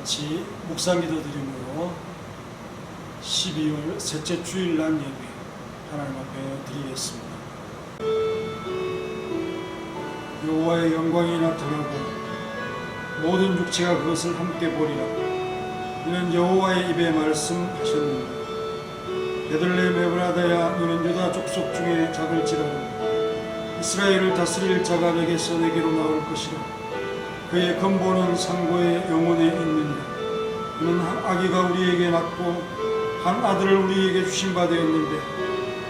같이 묵상기도 드림으로 12월 셋째 주일날 예배 하나님 앞에 드리겠습니다. 여호와의 영광이 나타나고 모든 육체가 그것을 함께 보리라. 이는 여호와의 입에 말씀하셨느니라. 베들레헴 에브라다야, 너는 유다 족속 중에 작을지라도 이스라엘을 다스릴 자가 내게서 내게로 나올 것이라. 그의 근본은 상고의 영혼에 있느니라. 그는 한 아기가 우리에게 낳고 한 아들을 우리에게 주신 바 되었는데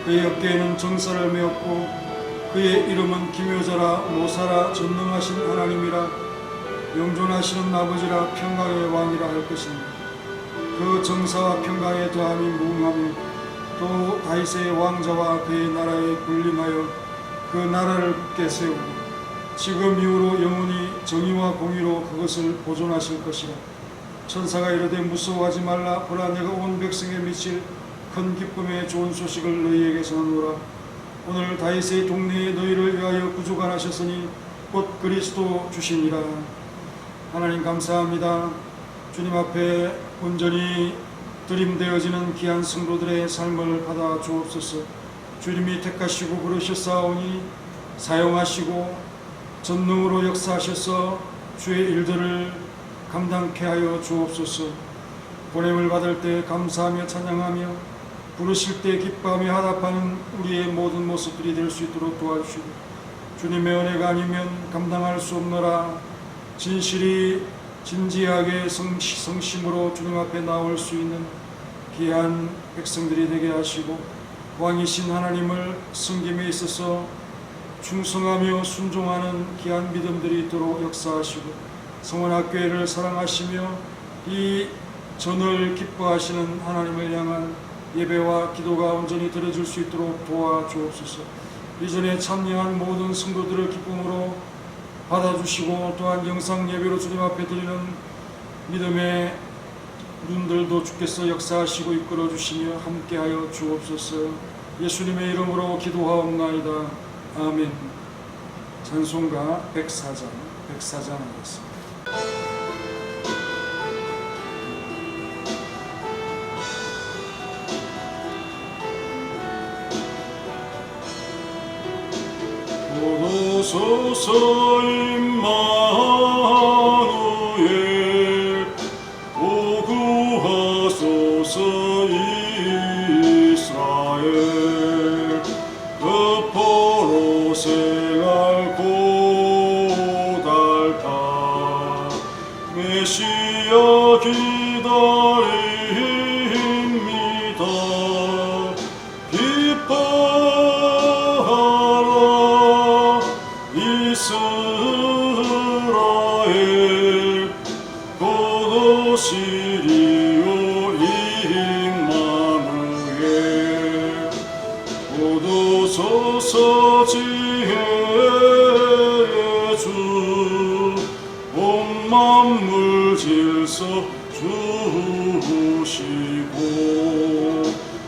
그의 어깨에는 정사를 메었고 그의 이름은 기묘자라, 모사라, 전능하신 하나님이라, 영존하시는 아버지라, 평강의 왕이라 할 것입니다. 그 정사와 평강의 더함이 무궁하며 또 다윗의 왕자와 그의 나라에 군림하여 그 나라를 굳게 세우고 지금 이후로 영원히 정의와 공의로 그것을 보존하실 것이라. 천사가 이르되 무서워하지 말라. 보라, 내가 온 백성에 미칠 큰 기쁨의 좋은 소식을 너희에게 전하노라. 오늘 다윗의 동네에 너희를 위하여 구주가 나셨으니 곧 그리스도 주시니라. 하나님 감사합니다. 주님 앞에 온전히 드림되어지는 귀한 성도들의 삶을 받아 주옵소서. 주님이 택하시고 부르셨사오니 사용하시고 전능으로 역사하셔서 주의 일들을 감당케 하여 주옵소서. 보냄을 받을 때 감사하며 찬양하며 부르실 때 기뻐하며 화답하는 우리의 모든 모습들이 될 수 있도록 도와주시고, 주님의 은혜가 아니면 감당할 수 없노라. 진실이 진지하게 성심으로 주님 앞에 나올 수 있는 귀한 백성들이 되게 하시고, 왕이신 하나님을 섬김에 있어서 충성하며 순종하는 귀한 믿음들이 있도록 역사하시고, 성원학교회를 사랑하시며 이 전을 기뻐하시는 하나님을 향한 예배와 기도가 온전히 드려질 수 있도록 도와주옵소서. 이전에 참여한 모든 성도들을 기쁨으로 받아주시고, 또한 영상 예배로 주님 앞에 드리는 믿음의 눈들도 주께서 역사하시고 이끌어주시며 함께하여 주옵소서. 예수님의 이름으로 기도하옵나이다. 아멘. 찬송가 104장 하겠습니다. 오소서 임마누엘, 오구하소서 이스라엘. 그 포로생활 고달파 메시아 기다립니다. 기뻐하라 이스라엘, 곧 오시리요 임마누엘. 곧 오소서 지혜의 주, 온 만물 질서 주시고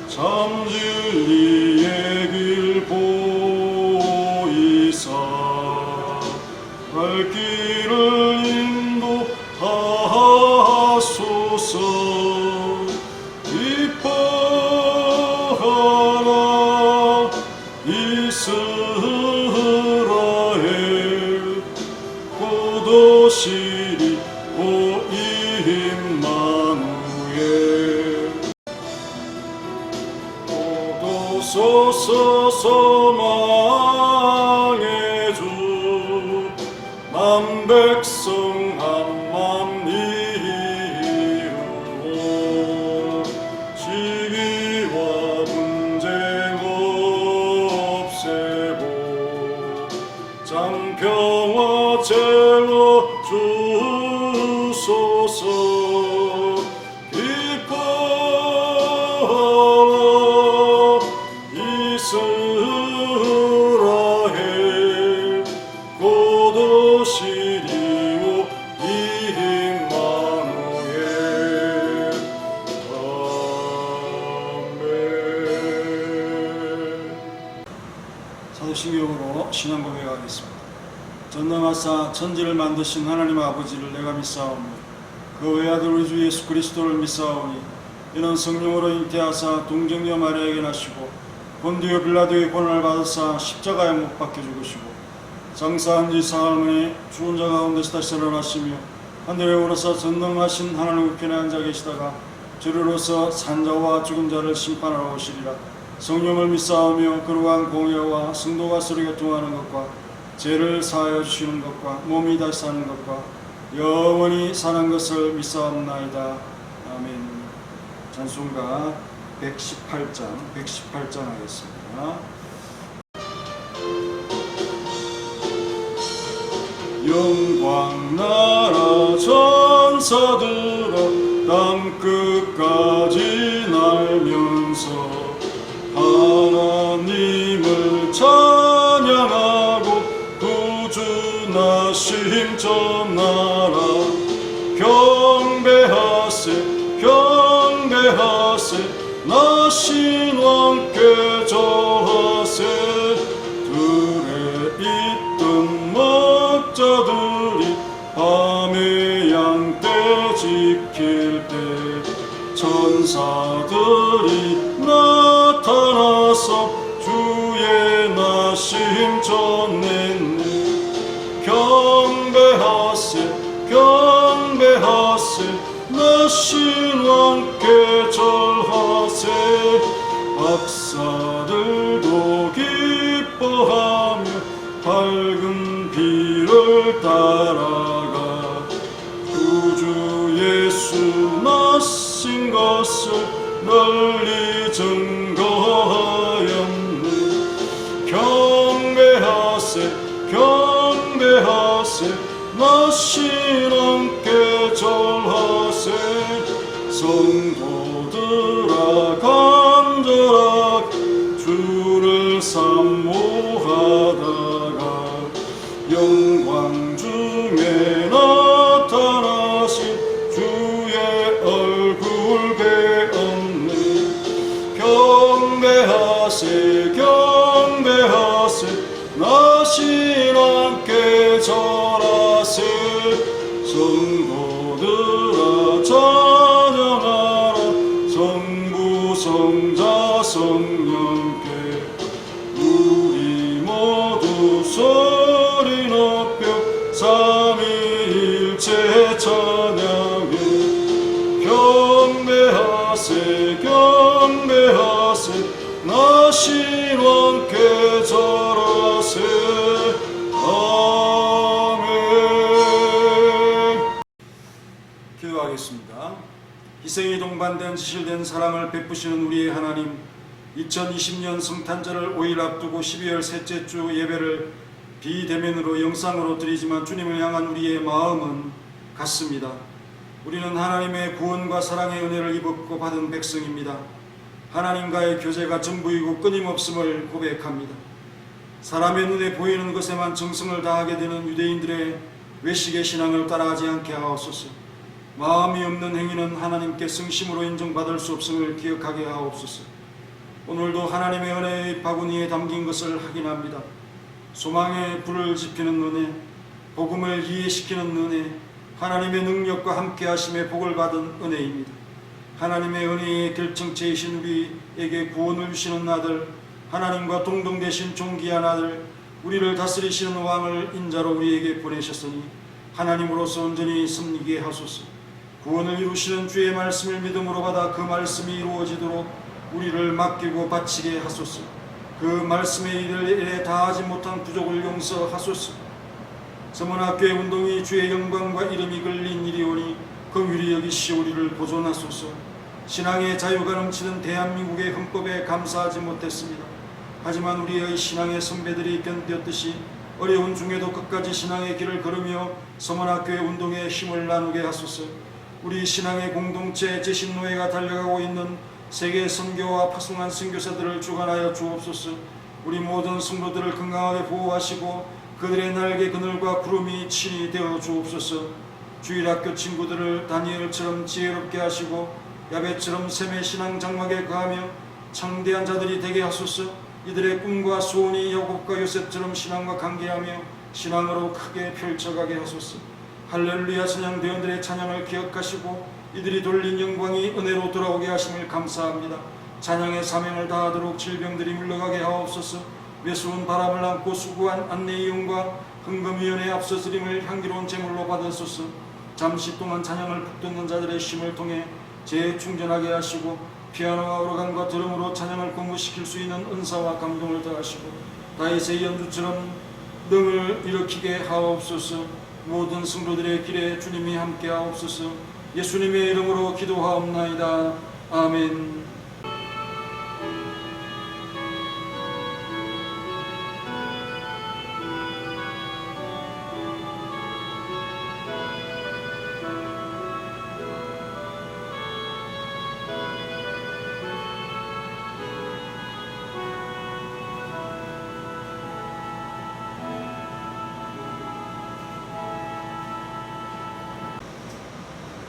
참 진리의 길 보이사 갈 길을 인도하소서. 기뻐하라 이스라엘, 곧 오시리오 임마누엘. 곧 오소서 소망의 주, 만 백성 한만 이루어 시기와 분쟁 없애고 장평화 채워 주소서. 기뻐하라 이스라엘, 곧 오시리오 임마누엘. 아멘. 사도신경으로 신앙 고백하겠습니다. 전능하사 천지를 만드신 하나님 아버지를 내가 믿사오며 그 외아들 우리 주 예수 그리스도를 믿사오니 이는 성령으로 잉태하사 동정녀 마리아에게 나시고 본디오 빌라도의 고난을 받으사 십자가에 못 박혀 죽으시고 장사한 지 사흘 만에 죽은 자 가운데서 다시 살아나시며 하늘에 오르사 전능하신 하나님 우편에 앉아 계시다가 주로서 산자와 죽은 자를 심판하러 오시리라. 성령을 믿사오며 거룩한 공예와 성도가 서로 교통하는 것과 죄를 사하여 주시는 것과 몸이 다시 사는 것과 영원히 사는 것을 믿사옵나이다. 아멘. 찬송가 118장 하겠습니다. 영광 나라 전사들아 땅 끝까지 날면서 하나님을 찬양하고 구주나심 전나라 경배하세 경배하세 나신 왕께 절하세 들에 있던 목자들이 밤에 양떼 지킬 때 천사들이 나타나서 주의 나심 전했네. 경배하세 경배하세 나신 왕께 절하세 박사들도 기뻐하며 밝은 비를 따라가 구주 예수 나신 것을 널리 증거하였네. 경배하세 경배하세 나신 왕께 절하세 성도들아 간절하게 주를 사모하다가 영광 중에 나타나신 주의 얼굴 배었네. 경배하세 경배하세 나신 왕께 절하세 성도들아 찬양하라 성부 성자 성령께 우리 모두 소리 높여 삼위일체 찬양해. 경배하세 경배하세 나신 왕께 절하세. 아멘. 기도하겠습니다. 희생이 동반된 지실된 사랑을 베푸시는 우리의 하나님, 2020년 성탄절을 5일 앞두고 12월 셋째 주 예배를 비대면으로 영상으로 드리지만 주님을 향한 우리의 마음은 같습니다. 우리는 하나님의 구원과 사랑의 은혜를 입었고 받은 백성입니다. 하나님과의 교제가 전부이고 끊임없음을 고백합니다. 사람의 눈에 보이는 것에만 정성을 다하게 되는 유대인들의 외식의 신앙을 따라하지 않게 하옵소서. 마음이 없는 행위는 하나님께 성심으로 인정받을 수 없음을 기억하게 하옵소서. 오늘도 하나님의 은혜의 바구니에 담긴 것을 확인합니다. 소망의 불을 지피는 은혜, 복음을 이해시키는 은혜, 하나님의 능력과 함께 하심의 복을 받은 은혜입니다. 하나님의 은혜의 결정체이신 우리에게 구원을 주시는 아들, 하나님과 동등되신 존귀한 아들, 우리를 다스리시는 왕을 인자로 우리에게 보내셨으니 하나님으로서 온전히 섬기게 하소서. 구원을 이루시는 주의 말씀을 믿음으로 받아 그 말씀이 이루어지도록 우리를 맡기고 바치게 하소서. 그 말씀의 일에 다하지 못한 부족을 용서하소서. 서문학교의 운동이 주의 영광과 이름이 걸린 일이오니 긍휼히 여기시오 우리를 보존하소서. 신앙의 자유가 넘치는 대한민국의 헌법에 감사하지 못했습니다. 하지만 우리의 신앙의 선배들이 견뎠듯이 어려운 중에도 끝까지 신앙의 길을 걸으며 서문학교의 운동에 힘을 나누게 하소서. 우리 신앙의 공동체 제신노예가 달려가고 있는 세계 선교와 파송한 선교사들을 주관하여 주옵소서. 우리 모든 성도들을 건강하게 보호하시고 그들의 날개 그늘과 구름이 친히 되어 주옵소서. 주일학교 친구들을 다니엘처럼 지혜롭게 하시고 야베처럼 샘의 신앙 장막에 거하며 창대한 자들이 되게 하소서. 이들의 꿈과 소원이 야곱과 요셉처럼 신앙과 관계하며 신앙으로 크게 펼쳐가게 하소서. 할렐루야. 찬양대원들의 찬양을 기억하시고 이들이 돌린 영광이 은혜로 돌아오게 하심을 감사합니다. 찬양의 사명을 다하도록 질병들이 물러가게 하옵소서. 외로운 바람을 안고 수고한 안내의용과 흥금위원회 앞서 드림을 향기로운 제물로 받으소서. 잠시 동안 찬양을 북돋는 자들의 쉼을 통해 재충전하게 하시고 피아노와 오르간과 드럼으로 찬양을 공부시킬 수 있는 은사와 감동을 더하시고 다윗의 연주처럼 능을 일으키게 하옵소서. 모든 성도들의 길에 주님이 함께 하옵소서. 예수님의 이름으로 기도하옵나이다. 아멘.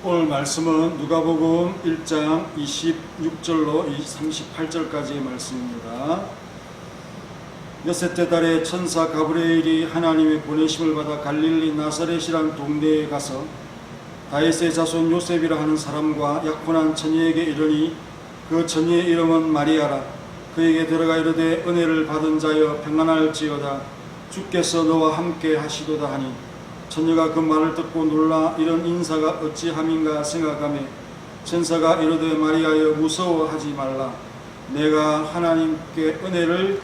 오늘 말씀은 누가복음 1장 26절로 38절까지의 말씀입니다. 여섯째 달에 천사 가브리엘이 하나님의 보내심을 받아 갈릴리 나사렛이란 동네에 가서 다윗의 자손 요셉이라 하는 사람과 약혼한 처녀에게 이르니 그 처녀의 이름은 마리아라. 그에게 들어가 이르되 은혜를 받은 자여 평안할지어다. 주께서 너와 함께 하시도다 하니 처녀가 그 말을 듣고 놀라 이런 인사가 어찌함인가 생각하며 천사가 이르되 마리아여 무서워하지 말라. 내가 하나님께 은혜를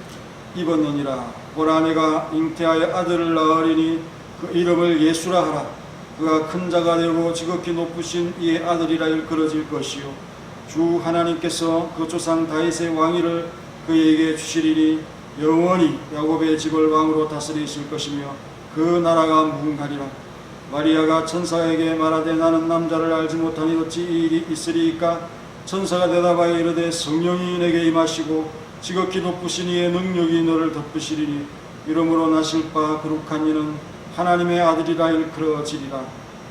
입었느니라. 보라 내가 잉태하여 아들을 낳으리니 그 이름을 예수라 하라. 그가 큰 자가 되고 지극히 높으신 이의 아들이라 일컬어질 것이요 주 하나님께서 그 조상 다윗의 왕위를 그에게 주시리니 영원히 야곱의 집을 왕으로 다스리실 것이며 그 나라가 무궁하리라. 마리아가 천사에게 말하되 나는 남자를 알지 못하니 어찌 이 일이 있으리이까. 천사가 대답하여 이르되 성령이 내게 임하시고 지극히 높으신 이의 능력이 너를 덮으시리니 이름으로 나실 바 거룩한 이는 하나님의 아들이라 일컬어지리라.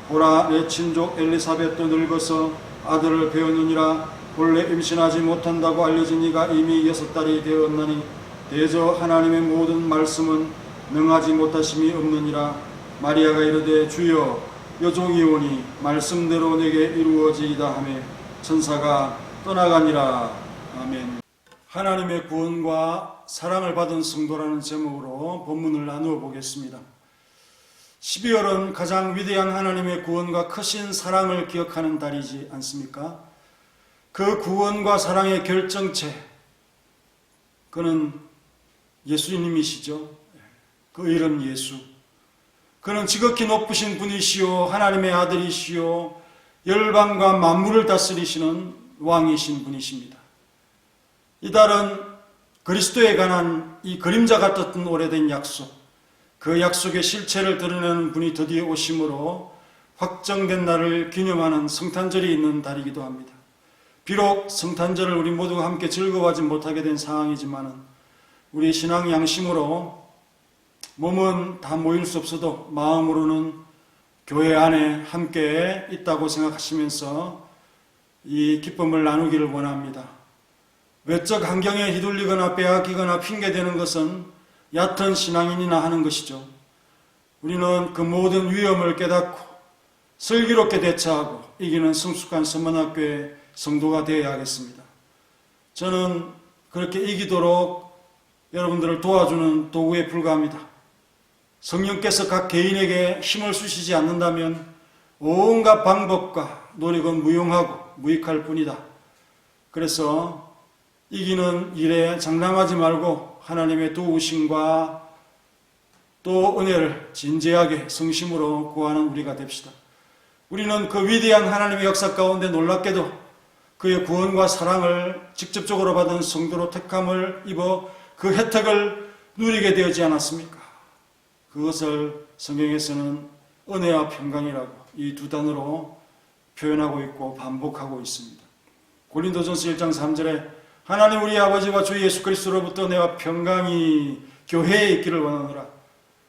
보라 내 친족 엘리사벳도 늙어서 아들을 배우느니라. 본래 임신하지 못한다고 알려진 이가 이미 6달이 되었나니 대저 하나님의 모든 말씀은 능하지 못하심이 없느니라. 마리아가 이르되 주여 여종이 오니 말씀대로 내게 이루어지이다 하며 천사가 떠나가니라. 아멘. 하나님의 구원과 사랑을 받은 성도라는 제목으로 본문을 나누어 보겠습니다. 12월은 가장 위대한 하나님의 구원과 크신 사랑을 기억하는 달이지 않습니까? 그 구원과 사랑의 결정체, 그는 예수님이시죠. 그 이름 예수. 그는 지극히 높으신 분이시요 하나님의 아들이시요 열방과 만물을 다스리시는 왕이신 분이십니다. 이 달은 그리스도에 관한 이 그림자 같았던 오래된 약속, 그 약속의 실체를 드러내는 분이 드디어 오심으로 확정된 날을 기념하는 성탄절이 있는 달이기도 합니다. 비록 성탄절을 우리 모두가 함께 즐거워하지 못하게 된 상황이지만 우리 신앙 양심으로 몸은 다 모일 수 없어도 마음으로는 교회 안에 함께 있다고 생각하시면서 이 기쁨을 나누기를 원합니다. 외적 환경에 휘둘리거나 빼앗기거나 핑계대는 것은 얕은 신앙인이나 하는 것이죠. 우리는 그 모든 위험을 깨닫고 슬기롭게 대처하고 이기는 성숙한 서문학교의 성도가 되어야 하겠습니다. 저는 그렇게 이기도록 여러분들을 도와주는 도구에 불과합니다. 성령께서 각 개인에게 힘을 주시지 않는다면 온갖 방법과 노력은 무용하고 무익할 뿐이다. 그래서 이기는 일에 장담하지 말고 하나님의 도우심과 또 은혜를 진지하게 성심으로 구하는 우리가 됩시다. 우리는 그 위대한 하나님의 역사 가운데 놀랍게도 그의 구원과 사랑을 직접적으로 받은 성도로 택함을 입어 그 혜택을 누리게 되지 않았습니까? 그것을 성경에서는 은혜와 평강이라고 이 두 단어로 표현하고 있고 반복하고 있습니다. 고린도전서 1장 3절에 하나님 우리 아버지와 주 예수 그리스도로부터 내와 평강이 교회에 있기를 원하노라.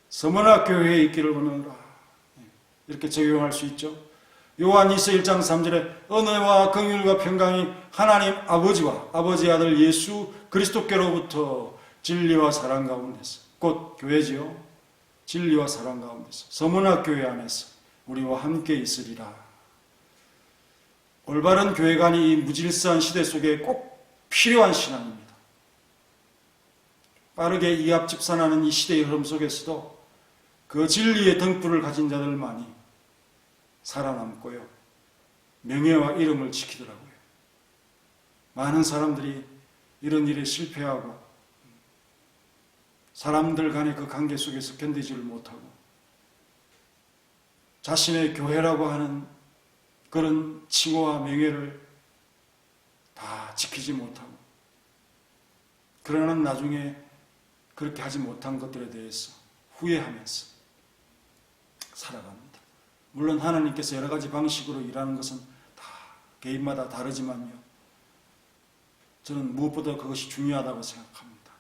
서문학 교회에 있기를 원하노라. 이렇게 적용할 수 있죠. 요한일서 1장 3절에 은혜와 긍휼과 평강이 하나님 아버지와 아버지의 아들 예수 그리스도께로부터 진리와 사랑 가운데서, 곧 교회지요. 진리와 사랑 가운데서 서문학 교회 안에서 우리와 함께 있으리라. 올바른 교회관이 이 무질서한 시대 속에 꼭 필요한 신앙입니다. 빠르게 이합집산하는 이 시대의 흐름 속에서도 그 진리의 등불을 가진 자들만이 살아남고요, 명예와 이름을 지키더라고요. 많은 사람들이 이런 일에 실패하고 사람들 간의 그 관계 속에서 견디지를 못하고 자신의 교회라고 하는 그런 칭호와 명예를 다 지키지 못하고, 그러나 나중에 그렇게 하지 못한 것들에 대해서 후회하면서 살아갑니다. 물론 하나님께서 여러 가지 방식으로 일하는 것은 다 개인마다 다르지만요, 저는 무엇보다 그것이 중요하다고 생각합니다.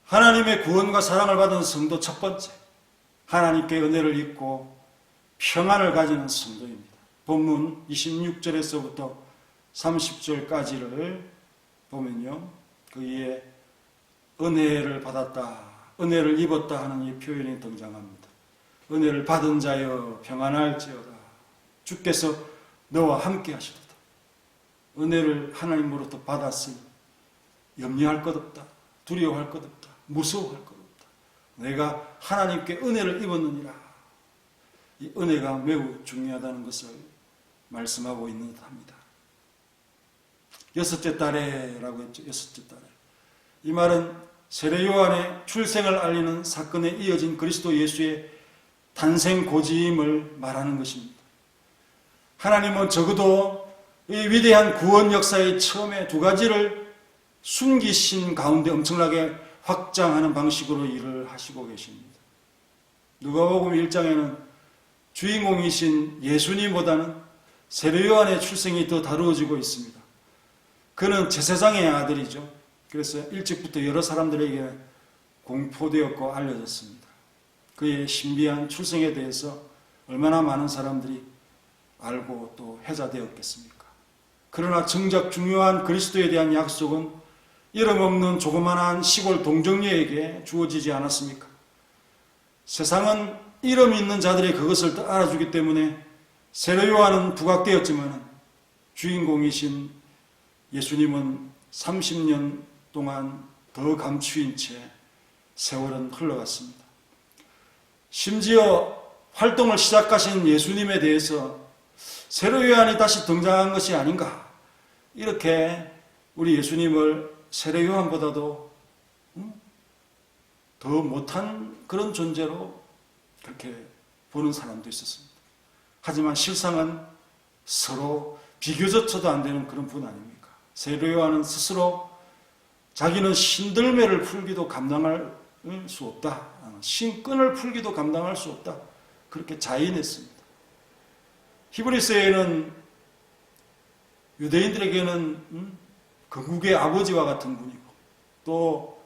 하나님의 구원과 사랑을 받은 성도 첫 번째, 하나님께 은혜를 입고 평안을 가지는 성도입니다. 본문 26절에서부터 30절까지를 보면요, 거기에 은혜를 받았다, 은혜를 입었다 하는 이 표현이 등장합니다. 은혜를 받은 자여 평안할지어다. 주께서 너와 함께 하시도다. 은혜를 하나님으로부터 받았으니 염려할 것 없다, 두려워할 것 없다, 무서워할 것 없다. 내가 하나님께 은혜를 입었느니라. 이 은혜가 매우 중요하다는 것을 말씀하고 있는 듯합니다. 여섯째 달에라고 했죠. 여섯째 달에. 이 말은 세례 요한의 출생을 알리는 사건에 이어진 그리스도 예수의 탄생 고지임을 말하는 것입니다. 하나님은 적어도 이 위대한 구원 역사의 처음에 두 가지를 숨기신 가운데 엄청나게 확장하는 방식으로 일을 하시고 계십니다. 누가복음 1장에는 주인공이신 예수님보다는 세례 요한의 출생이 더 다루어지고 있습니다. 그는 제사장의 아들이죠. 그래서 일찍부터 여러 사람들에게 공포되었고 알려졌습니다. 그의 신비한 출생에 대해서 얼마나 많은 사람들이 알고 또 회자되었겠습니까? 그러나 정작 중요한 그리스도에 대한 약속은 이름 없는 조그만한 시골 동정녀에게 주어지지 않았습니까? 세상은 이름 있는 자들이 그것을 알아주기 때문에 세례 요한은 부각되었지만 주인공이신 예수님은 30년 동안 더 감추인 채 세월은 흘러갔습니다. 심지어 활동을 시작하신 예수님에 대해서 세례 요한이 다시 등장한 것이 아닌가, 이렇게 우리 예수님을 세례 요한보다도 더 못한 그런 존재로 그렇게 보는 사람도 있었습니다. 하지만 실상은 서로 비교조차도 안 되는 그런 분 아닙니까? 세례 요한은 스스로 자기는 신들매를 풀기도 감당할 수 없다, 신끈을 풀기도 감당할 수 없다, 그렇게 자인했습니다. 히브리서에는 유대인들에게는 건국의 아버지와 같은 분이고, 또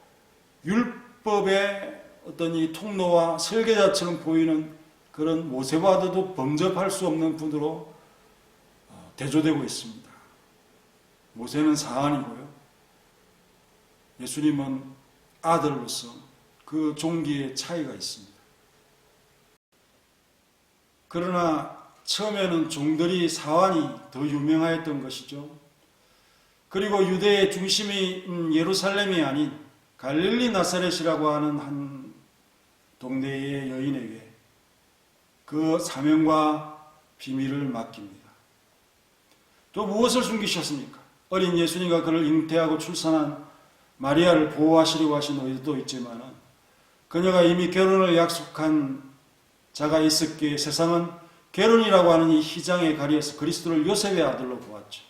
율법의 어떤 이 통로와 설계자처럼 보이는 그런 모세와도 범접할 수 없는 분으로 대조되고 있습니다. 모세는 사안이고요, 예수님은 아들로서 그 종기의 차이가 있습니다. 그러나 처음에는 종들이 사안이 더 유명하였던 것이죠. 그리고 유대의 중심이 예루살렘이 아닌 갈릴리 나사렛이라고 하는 한 동네의 여인에게 그 사명과 비밀을 맡깁니다. 또 무엇을 숨기셨습니까? 어린 예수님과 그를 잉태하고 출산한 마리아를 보호하시려고 하신 의도도 있지만 그녀가 이미 결혼을 약속한 자가 있었기에 세상은 결혼이라고 하는 이 희장에 가려서 그리스도를 요셉의 아들로 보았죠.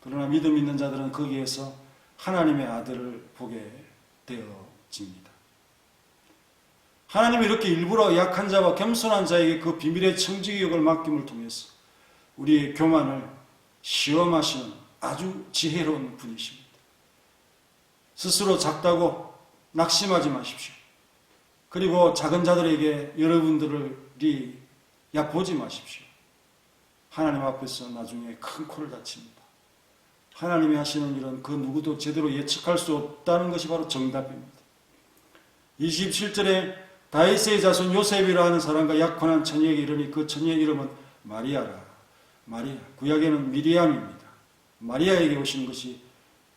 그러나 믿음 있는 자들은 거기에서 하나님의 아들을 보게 되어집니다. 하나님이 이렇게 일부러 약한 자와 겸손한 자에게 그 비밀의 청지기역을 맡김을 통해서 우리의 교만을 시험하시는 아주 지혜로운 분이십니다. 스스로 작다고 낙심하지 마십시오. 그리고 작은 자들에게 여러분들이 얕보지 마십시오. 하나님 앞에서 나중에 큰 코를 다칩니다. 하나님이 하시는 일은 그 누구도 제대로 예측할 수 없다는 것이 바로 정답입니다. 27절에 다윗의 자손 요셉이라 하는 사람과 약혼한 처녀에게 이르니 그 처녀의 이름은 마리아라. 마리아, 구약에는 미리암입니다. 마리아에게 오신 것이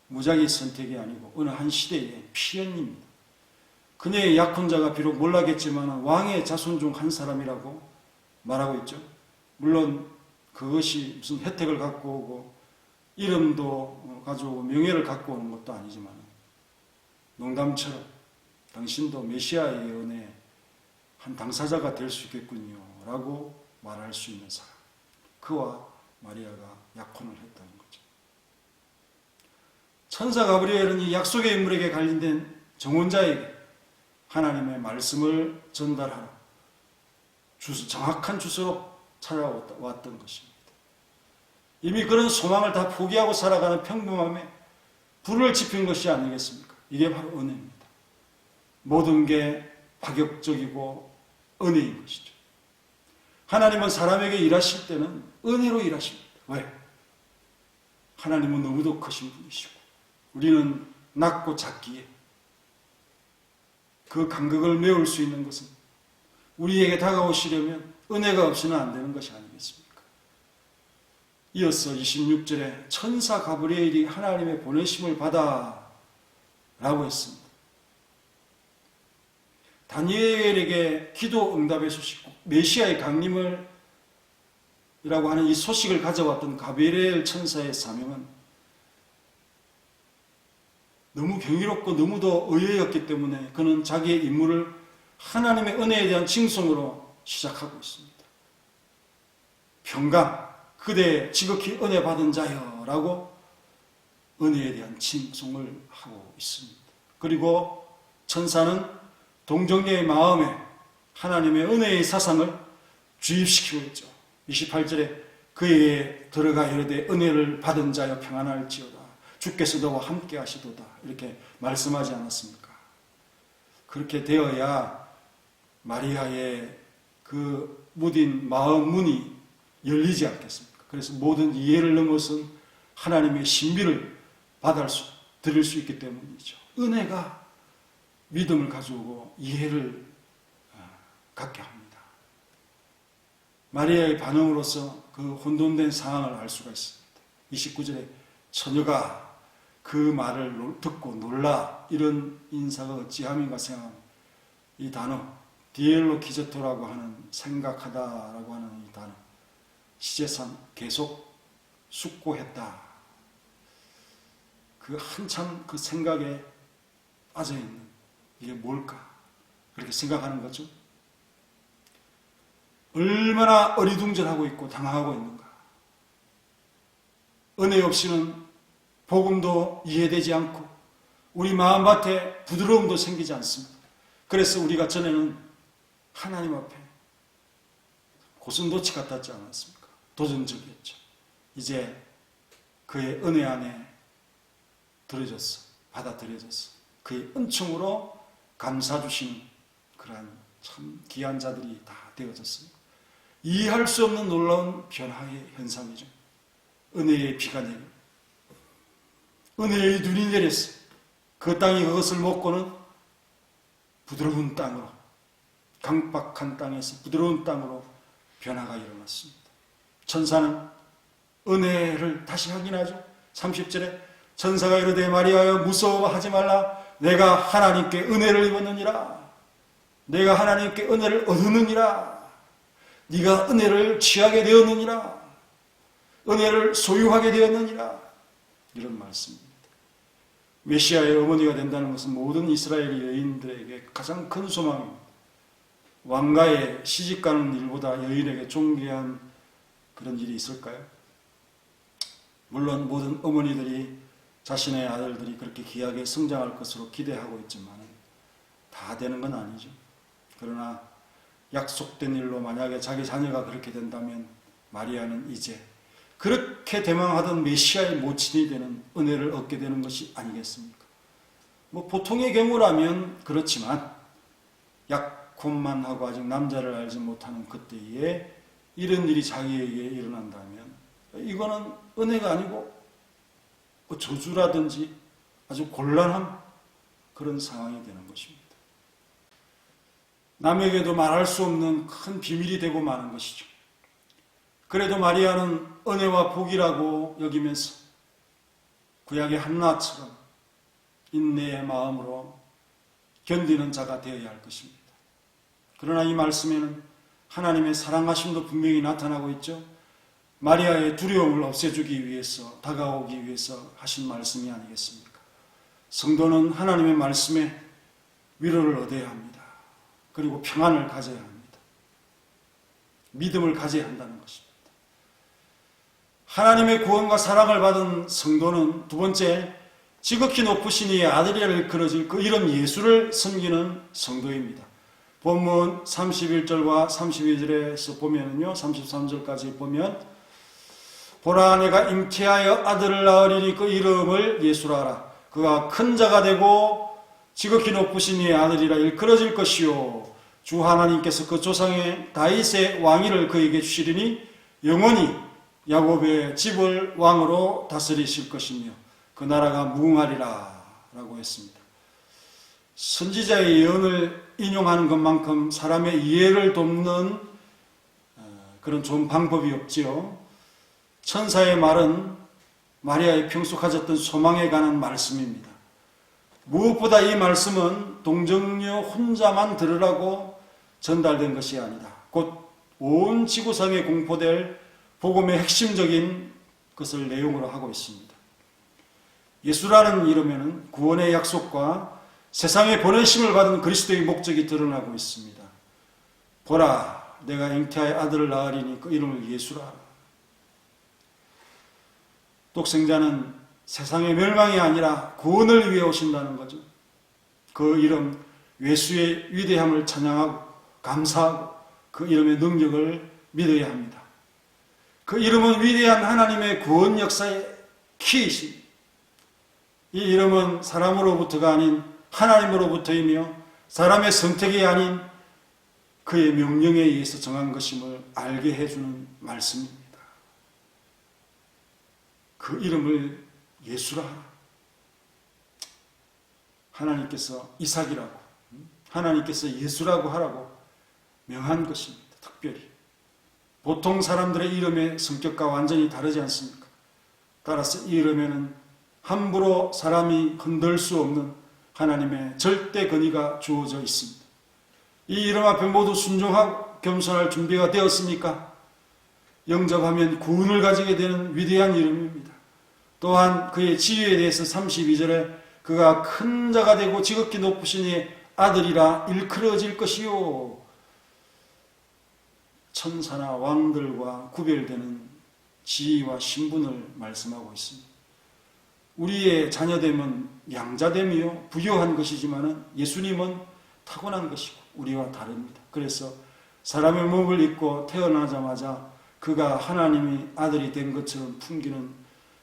무작위 선택이 아니고 어느 한 시대의 피언입니다. 그녀의 약혼자가 비록 몰라겠지만 왕의 자손 중 한 사람이라고 말하고 있죠. 물론 그것이 무슨 혜택을 갖고 오고 이름도 가져오고 명예를 갖고 오는 것도 아니지만 농담처럼 당신도 메시아의 은혜의 한 당사자가 될 수 있겠군요 라고 말할 수 있는 사람, 그와 마리아가 약혼을 했다는 거죠. 천사 가브리엘은 이 약속의 인물에게 관련된 정혼자에게 하나님의 말씀을 전달하러 정확한 주소로 찾아왔던 것입니다. 이미 그런 소망을 다 포기하고 살아가는 평범함에 불을 지핀 것이 아니겠습니까? 이게 바로 은혜입니다. 모든 게 파격적이고 은혜인 것이죠. 하나님은 사람에게 일하실 때는 은혜로 일하십니다. 왜? 하나님은 너무도 크신 분이시고 우리는 낮고 작기에 그 간극을 메울 수 있는 것은 우리에게 다가오시려면 은혜가 없이는 안 되는 것이 아니겠습니까? 이어서 26절에 천사 가브리엘이 하나님의 보내심을 받아 라고 했습니다. 다니엘에게 기도 응답의 소식, 메시아의 강림을 이라고 하는 이 소식을 가져왔던 가브리엘 천사의 사명은 너무 경이롭고 너무도 의외였기 때문에 그는 자기의 임무를 하나님의 은혜에 대한 칭송으로 시작하고 있습니다. 평강, 그대 지극히 은혜 받은 자여 라고 은혜에 대한 칭송을 하고 있습니다. 그리고 천사는 동정녀의 마음에 하나님의 은혜의 사상을 주입시키고 있죠. 28절에 그에게 들어가 이르되 은혜를 받은 자여 평안할지어다. 주께서 너와 함께 하시도다. 이렇게 말씀하지 않았습니까? 그렇게 되어야 마리아의 그 무딘 마음 문이 열리지 않겠습니까? 그래서 모든 이해를 넘어선 하나님의 신비를 드릴 수 있기 때문이죠. 은혜가 믿음을 가져오고 이해를 갖게 합니다. 마리아의 반응으로서 그 혼돈된 상황을 알 수가 있습니다. 29절에 처녀가 그 말을 듣고 놀라 이런 인사가 어찌함인가 생각합니다. 이 단어 디엘로 키제토라고 하는 생각하다라고 하는 이 단어 시제선 계속 숙고했다. 그 한참 그 생각에 빠져있는 이게 뭘까? 그렇게 생각하는 거죠. 얼마나 어리둥절하고 있고 당황하고 있는가. 은혜 없이는 복음도 이해되지 않고 우리 마음밭에 부드러움도 생기지 않습니다. 그래서 우리가 전에는 하나님 앞에 고슴도치 같았지 않았습니까? 도전적이었죠. 이제 그의 은혜 안에 들어졌어. 받아들여졌어. 그의 은총으로 감사주시는 그러한 참 귀한 자들이 다 되어졌습니다. 이해할 수 없는 놀라운 변화의 현상이죠. 은혜의 비가 내리고 은혜의 눈이 내렸어요. 그 땅이 그것을 먹고는 부드러운 땅으로, 강박한 땅에서 부드러운 땅으로 변화가 일어났습니다. 천사는 은혜를 다시 확인하죠. 30절에 천사가 이르되 마리아여 무서워하지 말라. 내가 하나님께 은혜를 입었느니라. 내가 하나님께 은혜를 얻었느니라. 네가 은혜를 취하게 되었느니라. 은혜를 소유하게 되었느니라. 이런 말씀입니다. 메시아의 어머니가 된다는 것은 모든 이스라엘 여인들에게 가장 큰 소망입니다. 왕가에 시집가는 일보다 여인에게 존귀한 그런 일이 있을까요? 물론 모든 어머니들이 자신의 아들들이 그렇게 귀하게 성장할 것으로 기대하고 있지만 다 되는 건 아니죠. 그러나 약속된 일로 만약에 자기 자녀가 그렇게 된다면 마리아는 이제 그렇게 대망하던 메시아의 모친이 되는 은혜를 얻게 되는 것이 아니겠습니까? 뭐 보통의 경우라면 그렇지만 약혼만 하고 아직 남자를 알지 못하는 그때에 이런 일이 자기에게 일어난다면 이거는 은혜가 아니고 저주라든지 아주 곤란한 그런 상황이 되는 것입니다. 남에게도 말할 수 없는 큰 비밀이 되고 마는 것이죠. 그래도 마리아는 은혜와 복이라고 여기면서 구약의 한나처럼 인내의 마음으로 견디는 자가 되어야 할 것입니다. 그러나 이 말씀에는 하나님의 사랑하심도 분명히 나타나고 있죠. 마리아의 두려움을 없애주기 위해서, 다가오기 위해서 하신 말씀이 아니겠습니까? 성도는 하나님의 말씀에 위로를 얻어야 합니다. 그리고 평안을 가져야 합니다. 믿음을 가져야 한다는 것입니다. 하나님의 구원과 사랑을 받은 성도는 두 번째, 지극히 높으신 이의 아들이라 일컬어질 그 이름 예수를 섬기는 성도입니다. 본문 31절과 32절에서 보면요, 33절까지 보면 보라 내가 잉태하여 아들을 낳으리니 그 이름을 예수라 하라. 그가 큰 자가 되고 지극히 높으신 이의 아들이라 일컬어질 것이요 주 하나님께서 그 조상의 다윗의 왕위를 그에게 주시리니 영원히 야곱의 집을 왕으로 다스리실 것이며 그 나라가 무궁하리라 라고 했습니다. 선지자의 예언을 인용하는 것만큼 사람의 이해를 돕는 그런 좋은 방법이 없지요. 천사의 말은 마리아의 평소 가졌던 소망에 관한 말씀입니다. 무엇보다 이 말씀은 동정녀 혼자만 들으라고 전달된 것이 아니다. 곧 온 지구상에 공포될 복음의 핵심적인 것을 내용으로 하고 있습니다. 예수라는 이름에는 구원의 약속과 세상에 보내심을 받은 그리스도의 목적이 드러나고 있습니다. 보라, 내가 잉태하여 아들을 낳으리니 그 이름을 예수라. 독생자는 세상의 멸망이 아니라 구원을 위해 오신다는 거죠. 그 이름 예수의 위대함을 찬양하고 감사하고 그 이름의 능력을 믿어야 합니다. 그 이름은 위대한 하나님의 구원 역사의 키이십니다. 이 이름은 사람으로부터가 아닌 하나님으로부터이며 사람의 선택이 아닌 그의 명령에 의해서 정한 것임을 알게 해주는 말씀입니다. 그 이름을 예수라 하라. 하나님께서 이삭이라고, 하나님께서 예수라고 하라고 명한 것입니다. 특별히. 보통 사람들의 이름의 성격과 완전히 다르지 않습니까? 따라서 이 이름에는 함부로 사람이 흔들 수 없는 하나님의 절대 권위가 주어져 있습니다. 이 이름 앞에 모두 순종하고 겸손할 준비가 되었습니까? 영접하면 구원을 가지게 되는 위대한 이름입니다. 또한 그의 지위에 대해서 32절에 그가 큰 자가 되고 지극히 높으신 이의 아들이라 일컬어질 것이요. 천사나 왕들과 구별되는 지위와 신분을 말씀하고 있습니다. 우리의 자녀됨은 양자됨이요 부유한 것이지만 예수님은 타고난 것이고 우리와 다릅니다. 그래서 사람의 몸을 입고 태어나자마자 그가 하나님의 아들이 된 것처럼 풍기는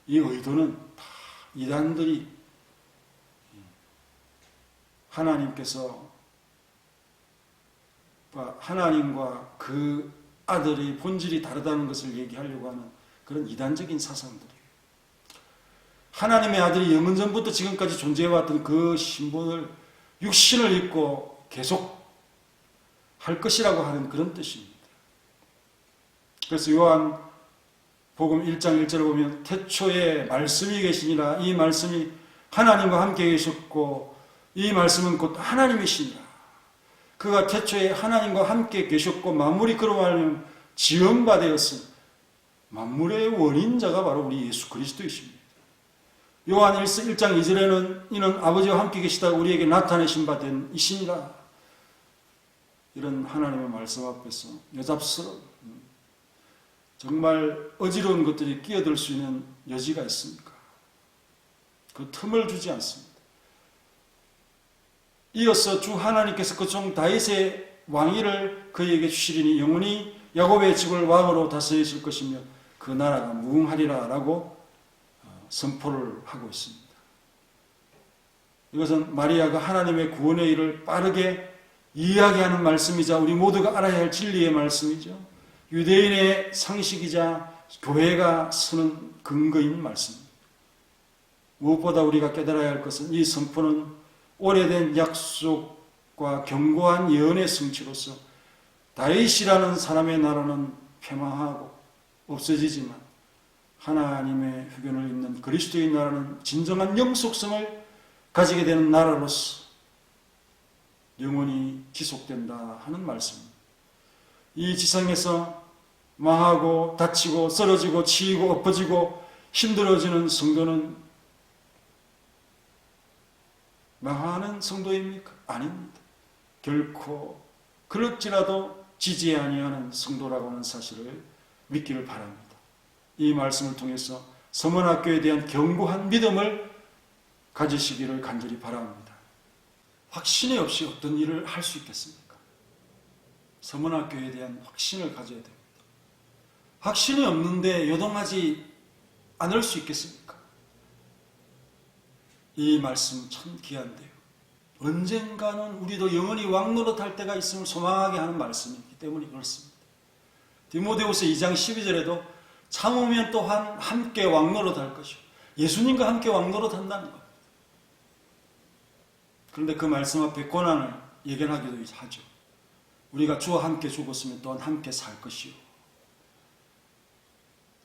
이 의도는 다 이단들이 하나님과 그 아들의 본질이 다르다는 것을 얘기하려고 하는 그런 이단적인 사상들이에요. 하나님의 아들이 영원전부터 지금까지 존재해왔던 그 신분을 육신을 입고 계속 할 것이라고 하는 그런 뜻입니다. 그래서 요한 복음 1장 1절을 보면 태초에 말씀이 계시니라. 이 말씀이 하나님과 함께 계셨고 이 말씀은 곧 하나님이시니라. 그가 태초에 하나님과 함께 계셨고 만물이 그로 말하면 지음바 되었으니 만물의 원인자가 바로 우리 예수 그리스도이십니다. 요한 1장 2절에는 이는 아버지와 함께 계시다가 우리에게 나타내신 바 된 이시니라. 이런 하나님의 말씀 앞에서 여잡스러운 정말 어지러운 것들이 끼어들 수 있는 여지가 있습니까? 그 틈을 주지 않습니다. 이어서 주 하나님께서 그 종 다윗의 왕위를 그에게 주시리니 영원히 야곱의 집을 왕으로 다스리실 것이며 그 나라가 무궁하리라 라고 선포를 하고 있습니다. 이것은 마리아가 하나님의 구원의 일을 빠르게 이야기하는 말씀이자 우리 모두가 알아야 할 진리의 말씀이죠. 유대인의 상식이자 교회가 서는 근거인 말씀입니다. 무엇보다 우리가 깨달아야 할 것은 이 선포는 오래된 약속과 과 견고한 예언의 성취로서 다윗이라는 사람의 나라는 폐망하고 없어지지만 하나님의 흑연을 입는 그리스도의 나라는 진정한 영속성을 가지게 되는 나라로서 영원히 지속된다 하는 말씀입니다. 이 지상에서 망하고 다치고 쓰러지고 치이고 엎어지고 힘들어지는 성도는 망하는 성도입니까? 아닙니다. 결코 그럴지라도 지지 아니하는 성도라고 하는 사실을 믿기를 바랍니다. 이 말씀을 통해서 서문학교에 대한 견고한 믿음을 가지시기를 간절히 바랍니다. 확신이 없이 어떤 일을 할 수 있겠습니까? 서문학교에 대한 확신을 가져야 됩니다. 확신이 없는데 요동하지 않을 수 있겠습니까? 이 말씀 참 귀한데요. 언젠가는 우리도 영원히 왕노릇할 때가 있음을 소망하게 하는 말씀이기 때문에 그렇습니다. 디모데후서 2장 12절에도 참으면 또한 함께 왕노릇할 것이요. 예수님과 함께 왕노릇한다는 겁니다. 그런데 그 말씀 앞에 고난을 예견하기도 하죠. 우리가 주와 함께 죽었으면 또한 함께 살 것이요.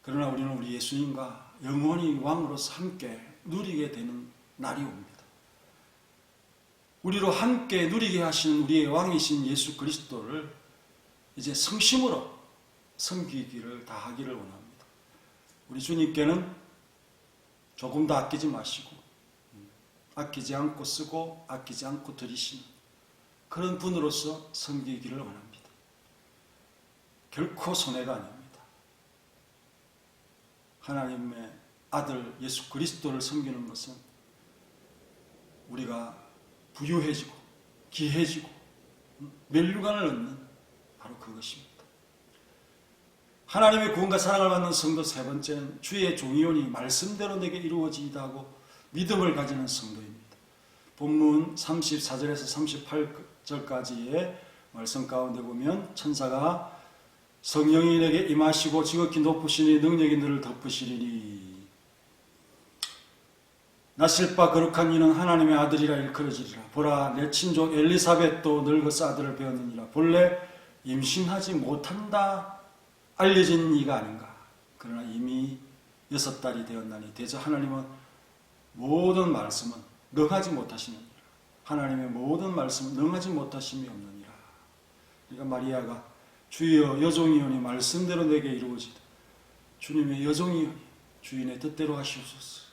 그러나 우리는 우리 예수님과 영원히 왕으로서 함께 누리게 되는 날이 옵니다. 우리로 함께 누리게 하시는 우리의 왕이신 예수 그리스도를 이제 성심으로 섬기기를 다하기를 원합니다. 우리 주님께는 조금 더 아끼지 마시고 아끼지 않고 쓰고 아끼지 않고 드리시는 그런 분으로서 섬기기를 원합니다. 결코 손해가 아닙니다. 하나님의 아들 예수 그리스도를 섬기는 것은 우리가 부유해지고 귀해지고 멸류관을 얻는 바로 그것입니다. 하나님의 구원과 사랑을 받는 성도 세 번째는 주의 종이오니 말씀대로 내게 이루어지이다 하고 믿음을 가지는 성도입니다. 본문 34절에서 38절까지의 말씀 가운데 보면 천사가 성령이 내게 임하시고 지극히 높으시니 능력이 너를 덮으시리니 나실 바 거룩한 이는 하나님의 아들이라 일컬어지리라. 보라 내 친족 엘리사벳도 늙어서 아들을 배웠느니라. 본래 임신하지 못한다 알려진 이가 아닌가. 그러나 이미 6달이 되었나니 대저 하나님은 모든 말씀은 능하지 못하시느니라. 하나님의 모든 말씀은 능하지 못하심이 없느니라. 그러니까 마리아가 주여 여종이오니 말씀대로 내게 이루어지다. 주님의 여종이오니 주인의 뜻대로 하시옵소서.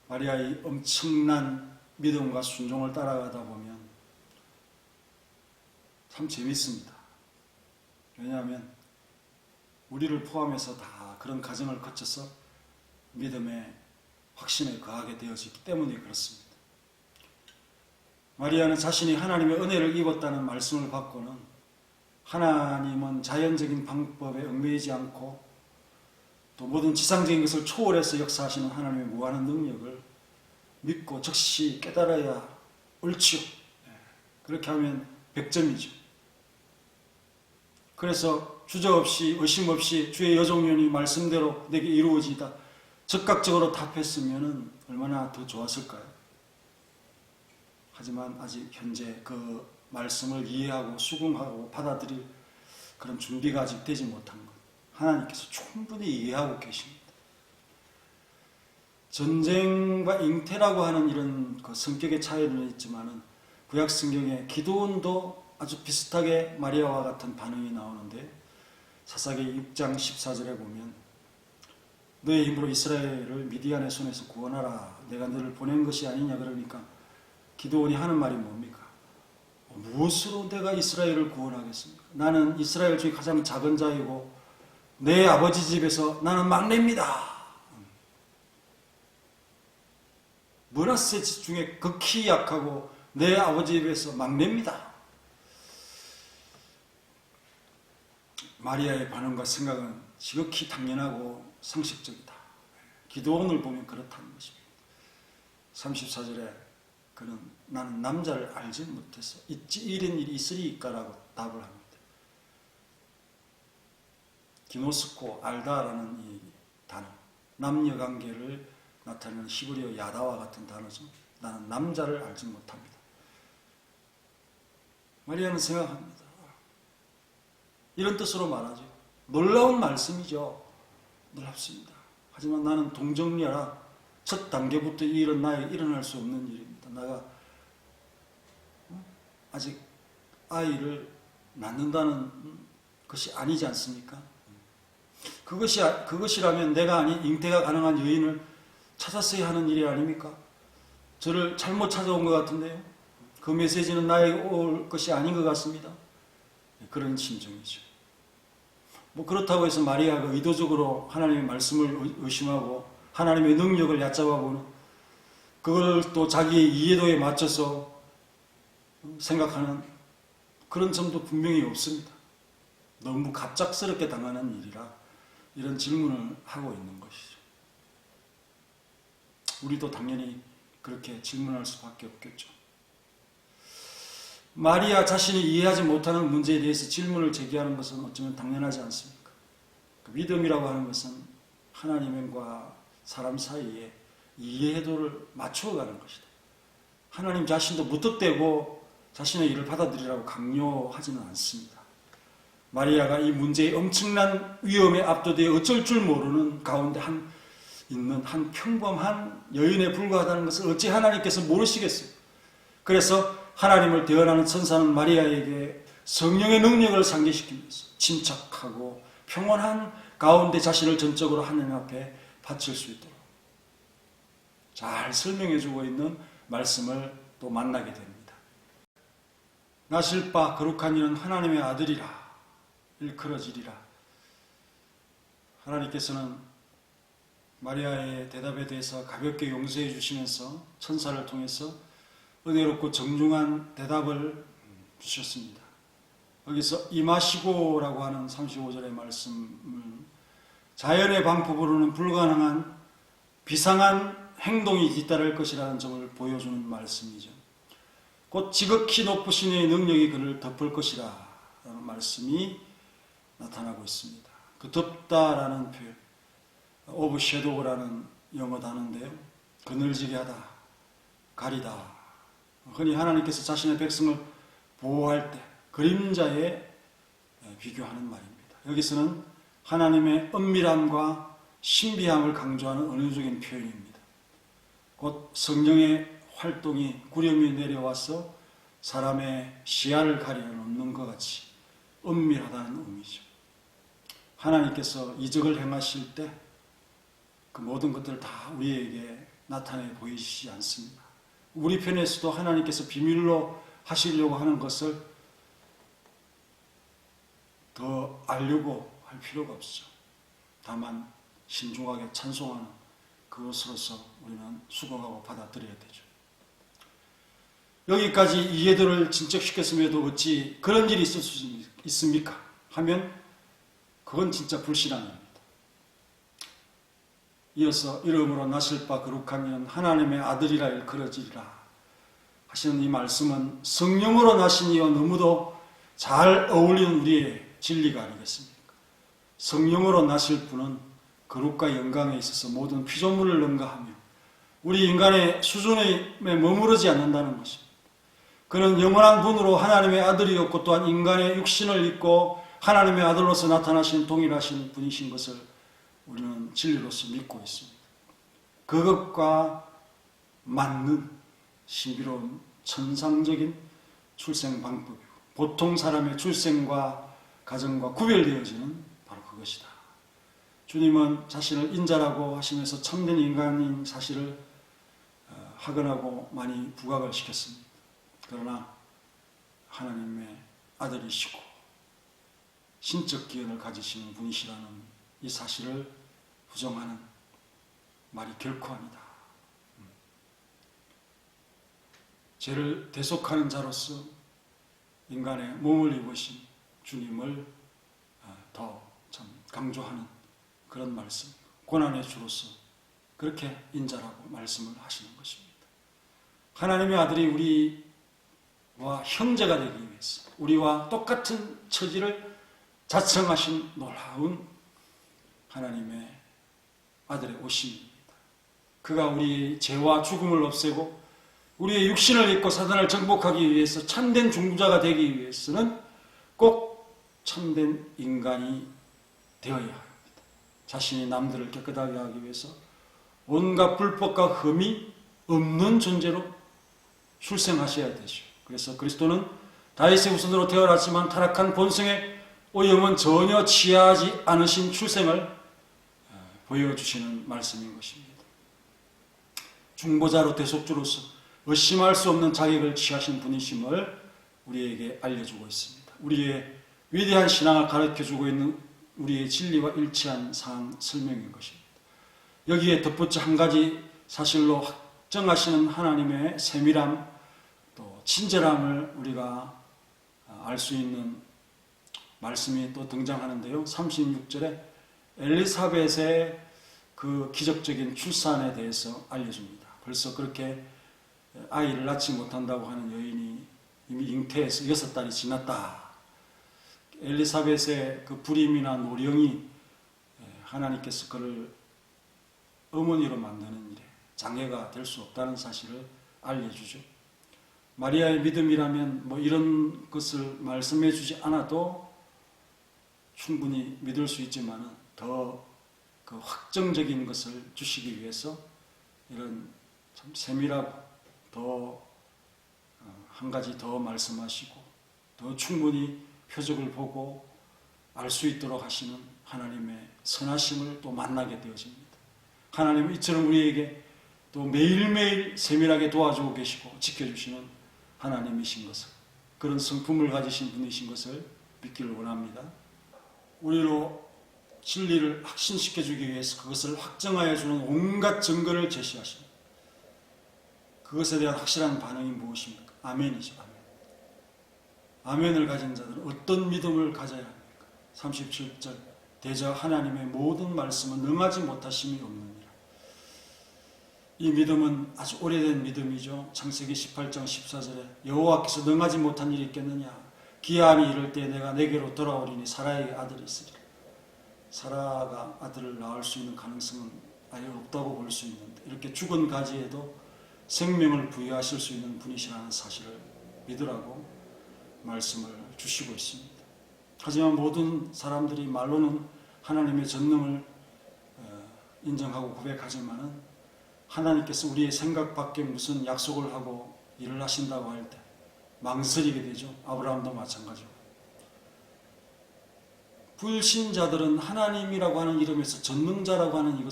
마리아의 엄청난 믿음과 순종을 따라가다 보면 참 재밌습니다. 왜냐하면 우리를 포함해서 다 그런 과정을 거쳐서 믿음의 확신에 거하게 되어지기 때문에 그렇습니다. 마리아는 자신이 하나님의 은혜를 입었다는 말씀을 받고는 하나님은 자연적인 방법에 얽매이지 않고 또 모든 지상적인 것을 초월해서 역사하시는 하나님의 무한한 능력을 믿고 즉시 깨달아야 옳지요. 그렇게 하면 100점이죠. 그래서 주저없이 의심없이 주의 여종이오니 말씀대로 내게 이루어지다 즉각적으로 답했으면 얼마나 더 좋았을까요? 하지만 아직 현재 그 말씀을 이해하고 수긍하고 받아들일 그런 준비가 아직 되지 못한 것 하나님께서 충분히 이해하고 계십니다. 전쟁과 잉태라고 하는 이런 그 성격의 차이는 있지만은 구약 성경에 기드온도 아주 비슷하게 마리아와 같은 반응이 나오는데 사사기 6장 14절에 보면 너의 힘으로 이스라엘을 미디안의 손에서 구원하라. 내가 너를 보낸 것이 아니냐. 그러니까 기드온이 하는 말이 뭡니까? 무엇으로 내가 이스라엘을 구원하겠습니까? 나는 이스라엘 중에 가장 작은 자이고 내 아버지 집에서 나는 막내입니다. 므낫세 중에 극히 약하고 내 아버지 집에서 막내입니다. 마리아의 반응과 생각은 지극히 당연하고 상식적이다. 기드온을 보면 그렇다는 것입니다. 34절에 그는 나는 남자를 알지 못해서 이런 일이 있으리까라고 답을 합니다. 기노스코 알다라는 이 단어 남녀관계를 나타내는 히브리어 야다와 같은 단어죠. 나는 남자를 알지 못합니다. 마리아는 생각합니다. 이런 뜻으로 말하죠. 놀라운 말씀이죠. 놀랍습니다. 하지만 나는 동정녀라. 첫 단계부터 이 일은 나에게 일어날 수 없는 일입니다. 내가 아직 아이를 낳는다는 것이 아니지 않습니까? 그것이라면 내가 아닌 잉태가 가능한 여인을 찾았어야 하는 일이 아닙니까? 저를 잘못 찾아온 것 같은데요. 그 메시지는 나에게 올 것이 아닌 것 같습니다. 그런 심정이죠. 뭐 그렇다고 해서 마리아가 의도적으로 하나님의 말씀을 의심하고 하나님의 능력을 얕잡아보는, 그걸 또 자기의 이해도에 맞춰서 생각하는 그런 점도 분명히 없습니다. 너무 갑작스럽게 당하는 일이라 이런 질문을 하고 있는 것이죠. 우리도 당연히 그렇게 질문할 수밖에 없겠죠. 마리아 자신이 이해하지 못하는 문제에 대해서 질문을 제기하는 것은 어쩌면 당연하지 않습니까? 그 믿음이라고 하는 것은 하나님과 사람 사이에 이해도를 맞추어가는 것이다. 하나님 자신도 무턱대고 자신의 일을 받아들이라고 강요하지는 않습니다. 마리아가 이 문제의 엄청난 위험에 압도되어 어쩔 줄 모르는 가운데 있는 한 평범한 여인에 불과하다는 것을 어찌 하나님께서 모르시겠어요? 그래서 하나님을 대언하는 천사는 마리아에게 성령의 능력을 상기시키면서 침착하고 평온한 가운데 자신을 전적으로 하나님 앞에 바칠 수 있도록 잘 설명해주고 있는 말씀을 또 만나게 됩니다. 나실 바 거룩한 이는 하나님의 아들이라 일컬어지리라. 하나님께서는 마리아의 대답에 대해서 가볍게 용서해 주시면서 천사를 통해서 은혜롭고 정중한 대답을 주셨습니다. 여기서 임하시고라고 하는 35절의 말씀은 자연의 방법으로는 불가능한 비상한 행동이 뒤따를 것이라는 점을 보여주는 말씀이죠. 곧 지극히 높으신 이의 능력이 그를 덮을 것이라 라는 말씀이 나타나고 있습니다. 그 덮다라는 표현, 오브섀도우라는 영어 단어인데요. 그늘지게 하다, 가리다. 흔히 하나님께서 자신의 백성을 보호할 때 그림자에 비교하는 말입니다. 여기서는 하나님의 은밀함과 신비함을 강조하는 은유적인 표현입니다. 곧 성령의 활동이 구름이 내려와서 사람의 시야를 가려놓는 것 같이 은밀하다는 의미죠. 하나님께서 이적을 행하실 때 그 모든 것들을 다 우리에게 나타내 보이시지 않습니다. 우리 편에서도 하나님께서 비밀로 하시려고 하는 것을 더 알려고 할 필요가 없죠. 다만 신중하게 찬송하는 그것으로서 우리는 수긍하고 받아들여야 되죠. 여기까지 이해도를 진척시켰음에도 어찌 그런 일이 있을 수 있습니까? 하면 그건 진짜 불신앙입니다. 이어서 이름으로 나실 바 거룩한 이는 하나님의 아들이라 일컬어지리라 하시는 이 말씀은 성령으로 나신 이와 너무도 잘 어울리는 우리의 진리가 아니겠습니까? 성령으로 나실 분은 거룩과 영광에 있어서 모든 피조물을 능가하며 우리 인간의 수준에 머무르지 않는다는 것입니다. 그는 영원한 분으로 하나님의 아들이었고 또한 인간의 육신을 입고 하나님의 아들로서 나타나신 동일하신 분이신 것을 우리는 진리로서 믿고 있습니다. 그것과 맞는 신비로운 천상적인 출생 방법이고 보통 사람의 출생과 가정과 구별되어지는 바로 그것이다. 주님은 자신을 인자라고 하시면서 참된 인간인 사실을 학언하고 많이 부각을 시켰습니다. 그러나 하나님의 아들이시고 신적 기원을 가지시는 분이시라는 이 사실을 부정하는 말이 결코 아니다. 죄를 대속하는 자로서 인간의 몸을 입으신 주님을 더 참 강조하는 그런 말씀, 고난의 주로서 그렇게 인자라고 말씀을 하시는 것입니다. 하나님의 아들이 우리와 형제가 되기 위해서 우리와 똑같은 처지를 자청하신 놀라운 하나님의 아들의 오심입니다. 그가 우리의 죄와 죽음을 없애고 우리의 육신을 입고 사단을 정복하기 위해서 참된 중보자가 되기 위해서는 꼭 참된 인간이 되어야 합니다. 자신이 남들을 깨끗하게 하기 위해서 온갖 불법과 흠이 없는 존재로 출생하셔야 되죠. 그래서 그리스도는 다윗의 후손으로 태어났지만 타락한 본성의 오염은 전혀 취하지 않으신 출생을 보여주시는 말씀인 것입니다. 중보자로 대속주로서 의심할 수 없는 자격을 취하신 분이심을 우리에게 알려주고 있습니다. 우리의 위대한 신앙을 가르쳐주고 있는 우리의 진리와 일치한 사항 설명인 것입니다. 여기에 덧붙여 한 가지 사실로 확정하시는 하나님의 세밀함 또 친절함을 우리가 알 수 있는 말씀이 또 등장하는데요. 36절에 엘리사벳의 그 기적적인 출산에 대해서 알려줍니다. 벌써 그렇게 아이를 낳지 못한다고 하는 여인이 이미 잉태해서 6달이 지났다. 엘리사벳의 그 불임이나 노령이 하나님께서 그를 어머니로 만드는 일에 장애가 될 수 없다는 사실을 알려주죠. 마리아의 믿음이라면 뭐 이런 것을 말씀해 주지 않아도 충분히 믿을 수 있지만 더 그 확정적인 것을 주시기 위해서 이런 참 세밀하고 더 한 가지 더 말씀하시고 더 충분히 표적을 보고 알 수 있도록 하시는 하나님의 선하심을 또 만나게 되어집니다. 하나님은 이처럼 우리에게 또 매일매일 세밀하게 도와주고 계시고 지켜주시는 하나님이신 것을, 그런 성품을 가지신 분이신 것을 믿기를 원합니다. 우리로 진리를 확신시켜주기 위해서 그것을 확정하여 주는 온갖 증거를 제시하십니다. 그것에 대한 확실한 반응이 무엇입니까? 아멘이죠. 아멘. 아멘을 가진 자들은 어떤 믿음을 가져야 합니까? 37절 대저 하나님의 모든 말씀은 능하지 못하심이 없느니라. 이 믿음은 아주 오래된 믿음이죠. 창세기 18장 14절에 여호와께서 능하지 못한 일이 있겠느냐, 기한이 이를 때 내가 내게로 돌아오리니 사라에게 아들이 있으리라. 사라가 아들을 낳을 수 있는 가능성은 아예 없다고 볼 수 있는데 이렇게 죽은 가지에도 생명을 부여하실 수 있는 분이시라는 사실을 믿으라고 말씀을 주시고 있습니다. 하지만 모든 사람들이 말로는 하나님의 전능을 인정하고 고백하지만은 하나님께서 우리의 생각 밖에 무슨 약속을 하고 일을 하신다고 할 때 망설이게 되죠. 아브라함도 마찬가지고. 불신자들은 하나님이라고 하는 이름에서 전능자라고 하는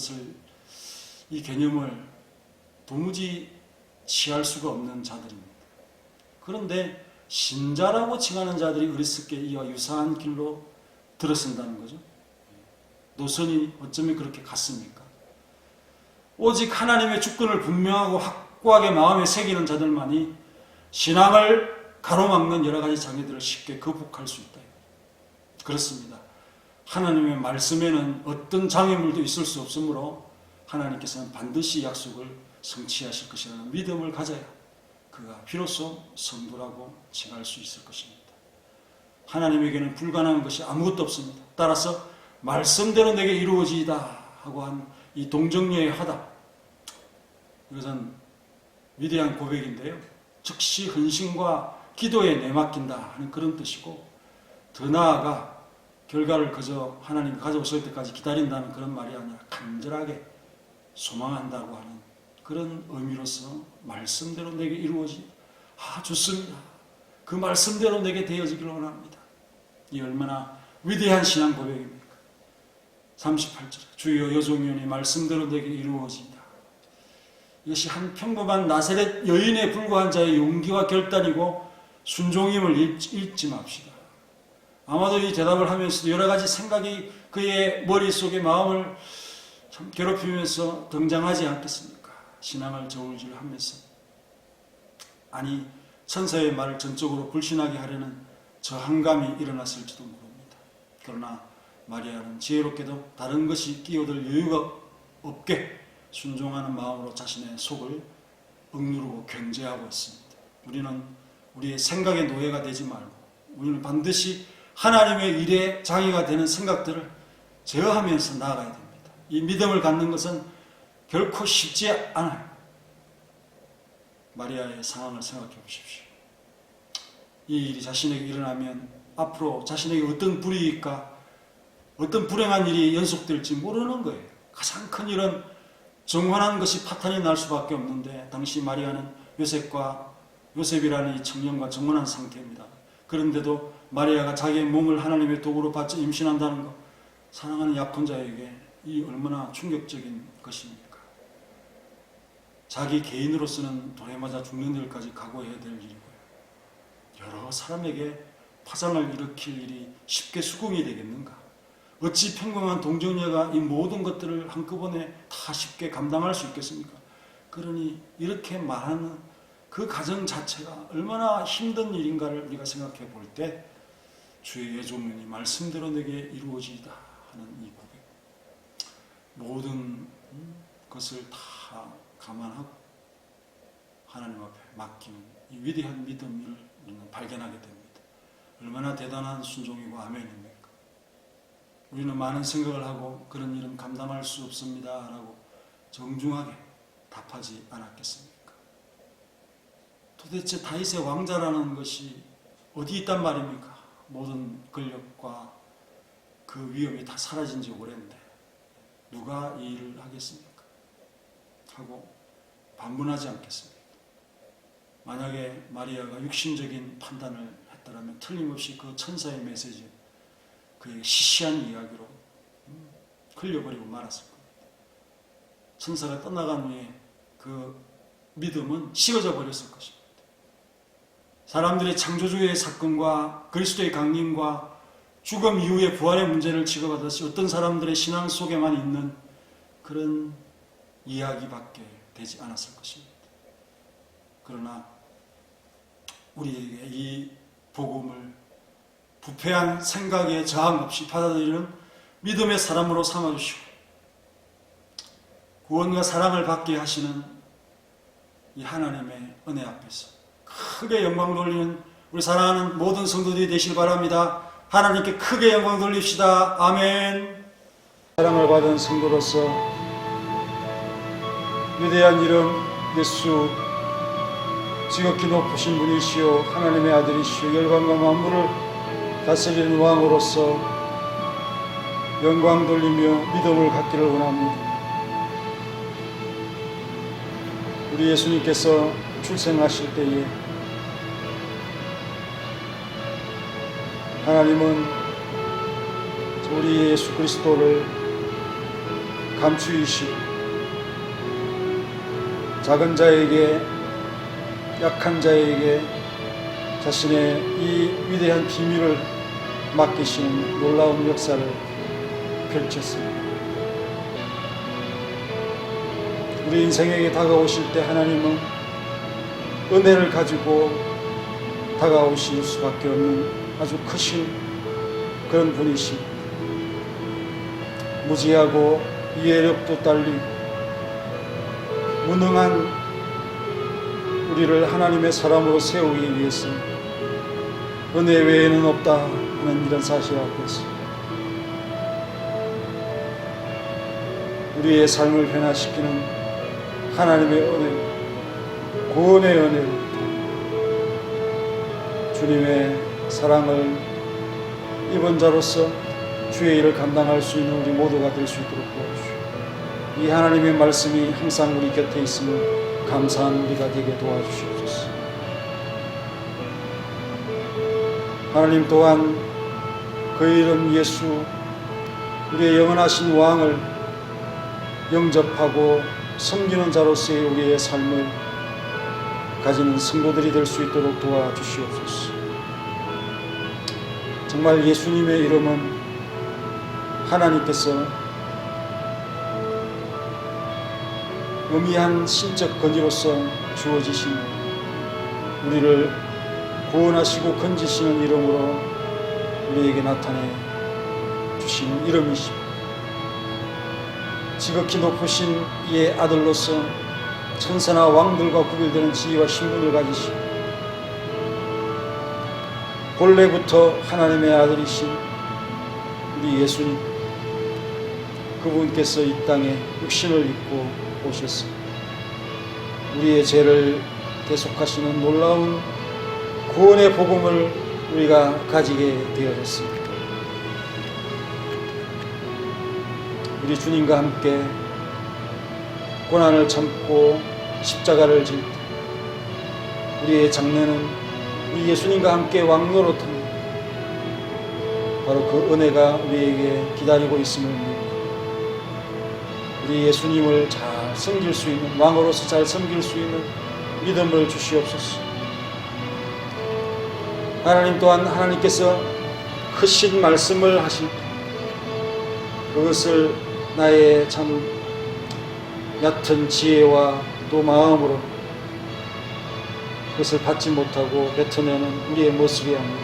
이 개념을 도무지 취할 수가 없는 자들입니다. 그런데 신자라고 칭하는 자들이 어리석게 이와 유사한 길로 들어선다는 거죠. 노선이 어쩌면 그렇게 같습니까? 오직 하나님의 주권을 분명하고 확고하게 마음에 새기는 자들만이 신앙을 가로막는 여러 가지 장애들을 쉽게 극복할 수 있다. 그렇습니다. 하나님의 말씀에는 어떤 장애물도 있을 수 없으므로 하나님께서는 반드시 약속을 성취하실 것이라는 믿음을 가져야 그가 비로소 성도라고 칭할 수 있을 것입니다. 하나님에게는 불가능한 것이 아무것도 없습니다. 따라서 말씀대로 내게 이루어지이다 하고 한 이 동정녀의 화답, 이것은 위대한 고백인데요. 즉시 헌신과 기도에 내맡긴다 하는 그런 뜻이고, 더 나아가 결과를 그저 하나님이 가져오실 때까지 기다린다는 그런 말이 아니라 간절하게 소망한다고 하는 그런 의미로서 말씀대로 내게 이루어지, 좋습니다. 그 말씀대로 내게 되어지기를 원합니다. 이 얼마나 위대한 신앙 고백입니까? 38절 주여 여종이오니 말씀대로 내게 이루어지이다. 이것이 한 평범한 나사렛 여인에 불과한 자의 용기와 결단이고 순종임을 잊지 맙시다. 아마도 이 대답을 하면서도 여러 가지 생각이 그의 머릿속에 마음을 참 괴롭히면서 등장하지 않겠습니까? 신앙을 저울질하면서. 아니, 천사의 말을 전적으로 불신하게 하려는 저항감이 일어났을지도 모릅니다. 그러나 마리아는 지혜롭게도 다른 것이 끼어들 여유가 없게 순종하는 마음으로 자신의 속을 억누르고 견제하고 있습니다. 우리는 우리의 생각의 노예가 되지 말고 우리는 반드시 하나님의 일에 장애가 되는 생각들을 제어하면서 나아가야 됩니다. 이 믿음을 갖는 것은 결코 쉽지 않아요. 마리아의 상황을 생각해 보십시오. 이 일이 자신에게 일어나면 앞으로 자신에게 어떤 불이익과 어떤 불행한 일이 연속될지 모르는 거예요. 가장 큰 일은 정환한 것이 파탄이 날 수밖에 없는데, 당시 마리아는 요셉이라는 이 청년과 정혼한 상태입니다. 그런데도 마리아가 자기의 몸을 하나님의 도구로 받쳐 임신한다는 것, 사랑하는 약혼자에게 이 얼마나 충격적인 것입니까? 자기 개인으로서는 돌에 맞아 죽는 일까지 각오해야 될 일이고요. 여러 사람에게 파장을 일으킬 일이 쉽게 수긍이 되겠는가? 어찌 평범한 동정녀가 이 모든 것들을 한꺼번에 다 쉽게 감당할 수 있겠습니까? 그러니 이렇게 말하는 그 가정 자체가 얼마나 힘든 일인가를 우리가 생각해 볼 때, 주의 예조문이 말씀대로 내게 이루어지이다 하는 이 고백, 모든 것을 다 감안하고 하나님 앞에 맡기는 이 위대한 믿음을 우리는 발견하게 됩니다. 얼마나 대단한 순종이고 아멘입니까? 우리는 많은 생각을 하고 그런 일은 감당할 수 없습니다 라고 정중하게 답하지 않았겠습니까? 도대체 다윗의 왕자라는 것이 어디 있단 말입니까? 모든 권력과 그 위험이 다 사라진 지 오래인데 누가 이 일을 하겠습니까? 하고 반문하지 않겠습니까? 만약에 마리아가 육신적인 판단을 했더라면 틀림없이 그 천사의 메시지, 그의 시시한 이야기로 흘려버리고 말았을 겁니다. 천사가 떠나간 후에 그 믿음은 식어져 버렸을 것입니다. 사람들의 창조주의 사건과 그리스도의 강림과 죽음 이후의 부활의 문제를 취급하듯이 어떤 사람들의 신앙 속에만 있는 그런 이야기밖에 되지 않았을 것입니다. 그러나 우리에게 이 복음을 부패한 생각에 저항 없이 받아들이는 믿음의 사람으로 삼아주시고 구원과 사랑을 받게 하시는 이 하나님의 은혜 앞에서 크게 영광 돌리는 우리 사랑하는 모든 성도들이 되시길 바랍니다. 하나님께 크게 영광 돌립시다. 아멘. 사랑을 받은 성도로서 위대한 이름 예수, 지극히 높으신 분이시오 하나님의 아들이시오 열방과 만물을 다스리는 왕으로서 영광 돌리며 믿음을 갖기를 원합니다. 우리 예수님께서 출생하실 때에 하나님은 우리 예수 그리스도를 감추이시고 작은 자에게, 약한 자에게 자신의 이 위대한 비밀을 맡기시는 놀라운 역사를 펼쳤습니다. 우리 인생에게 다가오실 때 하나님은 은혜를 가지고 다가오실 수밖에 없는 아주 크신 그런 분이십니다. 무지하고 이해력도 딸리고 무능한 우리를 하나님의 사람으로 세우기 위해서 은혜 외에는 없다 하는 이런 사실 앞에서 우리의 삶을 변화시키는 하나님의 은혜, 구원의 은혜를 주님의 사랑을 입은 자로서 주의 일을 감당할 수 있는 우리 모두가 될 수 있도록 도와주시오. 이 하나님의 말씀이 항상 우리 곁에 있음을 감사한 우리가 되게 도와주시옵소서. 하나님 또한 그 이름 예수, 우리의 영원하신 왕을 영접하고 섬기는 자로서의 우리의 삶을 가지는 성도들이 될 수 있도록 도와주시옵소서. 정말 예수님의 이름은 하나님께서 의미한 신적 건지로서 주어지신 우리를 구원하시고 건지시는 이름으로 우리에게 나타내 주신 이름이십니다. 지극히 높으신 이의 아들로서 천사나 왕들과 구별되는 지위와 신분을 가지시고 본래부터 하나님의 아들이신 우리 예수님, 그분께서 이 땅에 육신을 입고 오셨습니다. 우리의 죄를 계속하시는 놀라운 구원의 복음을 우리가 가지게 되어졌습니다. 우리 주님과 함께 고난을 참고 십자가를 질 때 우리의 장래는 우리 예수님과 함께 왕노릇합니다. 바로 그 은혜가 우리에게 기다리고 있음을 믿고 우리 예수님을 잘 섬길 수 있는, 왕으로서 잘 섬길 수 있는 믿음을 주시옵소서. 하나님 또한 하나님께서 크신 말씀을 하실 때 그것을 나의 참 얕은 지혜와 또 마음으로 그것을 받지 못하고 뱉어내는 우리의 모습이 아니라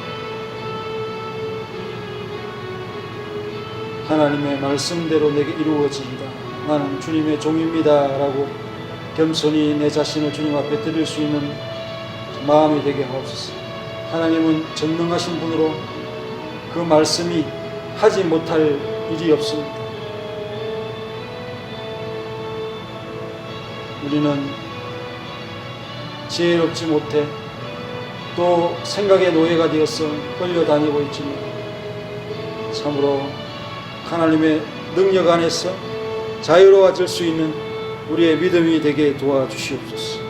하나님의 말씀대로 내게 이루어지이다. 나는 주님의 종입니다 라고 겸손히 내 자신을 주님 앞에 드릴 수 있는 마음이 되게 하옵소서. 하나님은 전능하신 분으로 그 말씀이 하지 못할 일이 없습니다. 우리는 지혜롭지 못해 또 생각의 노예가 되어서 끌려다니고 있지만 참으로 하나님의 능력 안에서 자유로워질 수 있는 우리의 믿음이 되게 도와주시옵소서.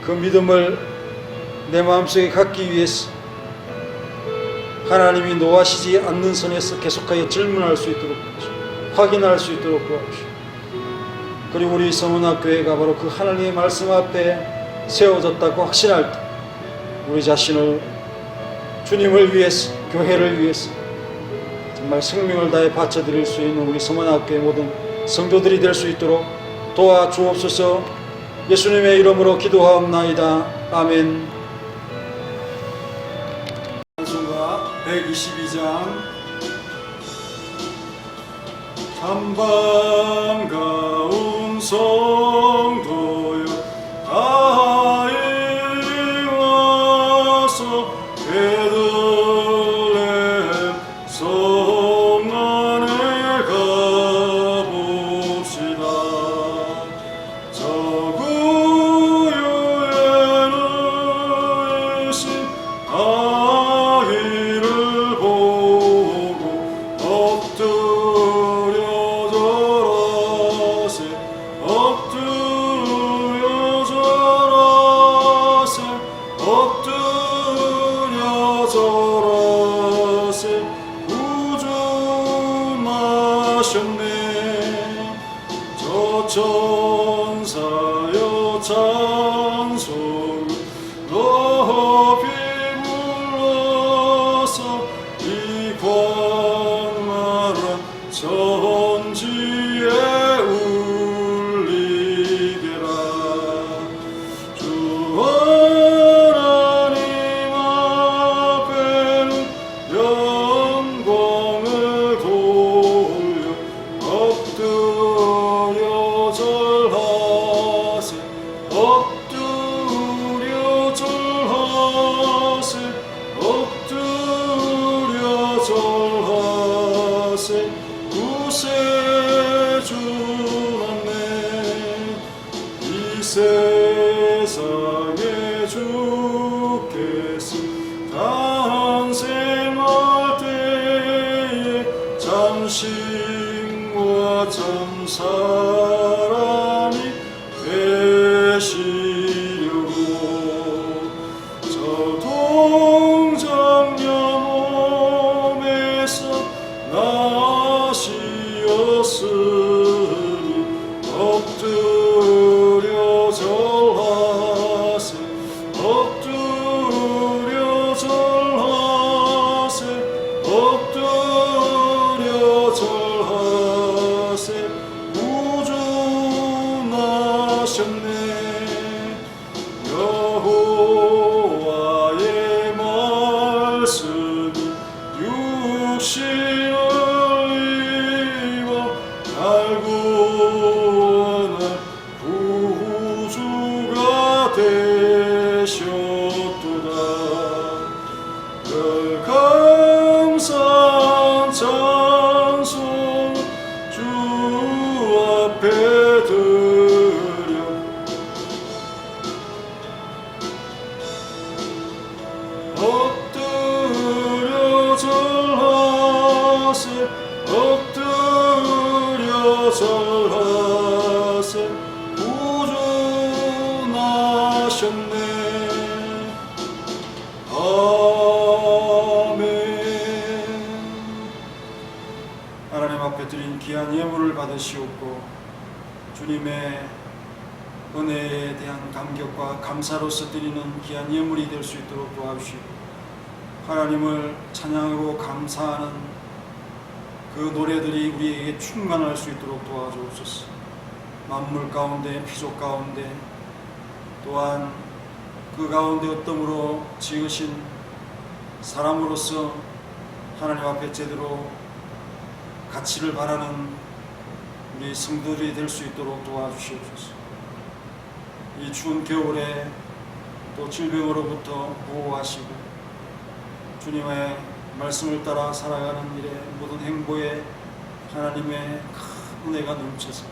그 믿음을 내 마음속에 갖기 위해서 하나님이 노하시지 않는 선에서 계속하여 질문할 수 있도록 확인할 수 있도록 도와주시옵소서. 그리고 우리 서문학교회가 바로 그 하나님의 말씀 앞에 세워졌다고 확신할 때 우리 자신을 주님을 위해서, 교회를 위해서 정말 생명을 다해 바쳐드릴 수 있는 우리 서문학교의 모든 성도들이 될 수 있도록 도와주옵소서. 예수님의 이름으로 기도하옵나이다. 아멘. 찬송가 122장 참 반가운 성도여 다 이와서 베들레헴 성 안에 가봅시다. 저 구유에는 이신 아이를 보고 엎드려 절하세 구주나셨네. 저 천사여 찬송 높이 불러서 이 광활한 천지에 울리게라. 주 하나님 앞에는 영광을 돌려 엎드려 절하세 엎드려 절하세 엎드려 절하세 구세주났네. 이 세상에 주께서 탄생할 때에 참신과 참사람이 되시려고 저 동정녀 몸에서 나시었으니 엎드려 절하세 엎드려 절하세 엎드려 절하세 구주나셨네. 여호와의 말씀이 육신을 입어 날 구원할 구주가 되셨도다. 별 감사한 찬송 주 앞에 드려 절하세 엎드려 절하세 구주나셨네. 하나님 앞에 드린 귀한 예물을 받으시옵고 주님의 은혜에 대한 감격과 감사로서 드리는 귀한 예물이 될 수 있도록 도와주시고 하나님을 찬양하고 감사하는 그 노래들이 우리에게 충만할 수 있도록 도와주옵소서. 만물 가운데 피조 가운데 또한 그 가운데 어떠므로 지으신 사람으로서 하나님 앞에 제대로 가치를 바라는 우리 성도들이 될 수 있도록 도와주시옵소서. 이 추운 겨울에 또 질병으로부터 보호하시고 주님의 말씀을 따라 살아가는 일에 모든 행보에 하나님의 큰 은혜가 넘쳐서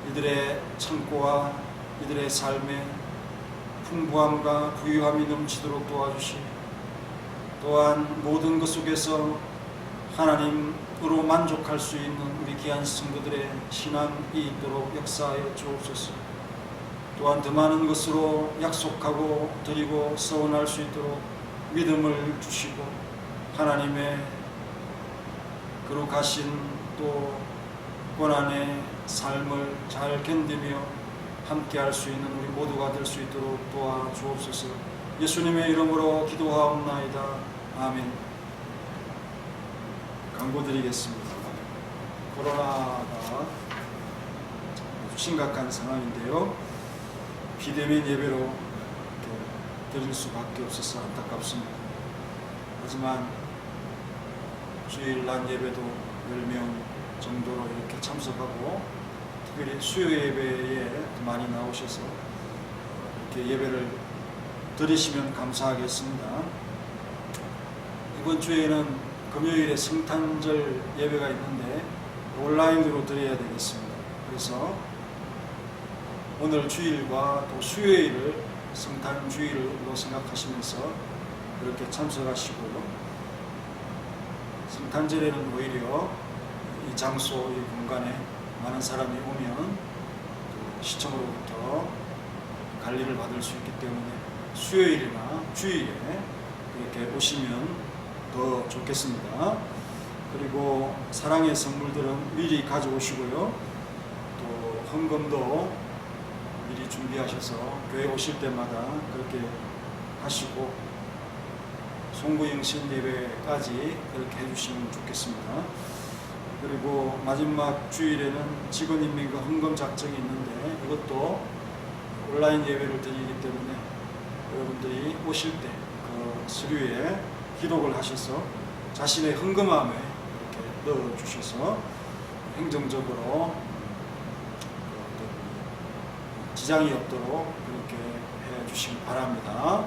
이들의 창고와 이들의 삶에 풍부함과 부유함이 넘치도록 도와주시고 또한 모든 것 속에서 하나님으로 만족할 수 있는 우리 귀한 성도들의 신앙이 있도록 역사하여 주옵소서. 또한 더 많은 것으로 약속하고 드리고 서원할 수 있도록 믿음을 주시고 하나님의 거룩하신 또 고난의 삶을 잘 견디며 함께할 수 있는 우리 모두가 될 수 있도록 도와주옵소서. 예수님의 이름으로 기도하옵나이다. 아멘. 광고 드리겠습니다. 코로나가 심각한 상황인데요. 비대면 예배로 드릴 수밖에 없어서 안타깝습니다. 하지만 주일 낮 예배도 10명 정도로 이렇게 참석하고 특별히 수요 예배에 많이 나오셔서 이렇게 예배를 드리시면 감사하겠습니다. 이번 주에는 금요일에 성탄절 예배가 있는데 온라인으로 드려야 되겠습니다. 그래서 오늘 주일과 또 수요일을 성탄 주일로 생각하시면서 그렇게 참석하시고요. 성탄절에는 오히려 이 장소, 이 공간에 많은 사람이 오면 그 시청으로부터 관리를 받을 수 있기 때문에 수요일이나 주일에 이렇게 오시면 더 좋겠습니다. 그리고 사랑의 선물들은 미리 가져오시고요. 또 헌금도 미리 준비하셔서 교회 오실 때마다 그렇게 하시고 송구영신 예배까지 그렇게 해주시면 좋겠습니다. 그리고 마지막 주일에는 직원인민과 헌금 작정이 있는데 이것도 온라인 예배를 드리기 때문에 여러분들이 오실 때 그 서류에 기록을 하셔서 자신의 헌금함에 이렇게 넣어주셔서 행정적으로 지장이 없도록 그렇게 해주시기 바랍니다.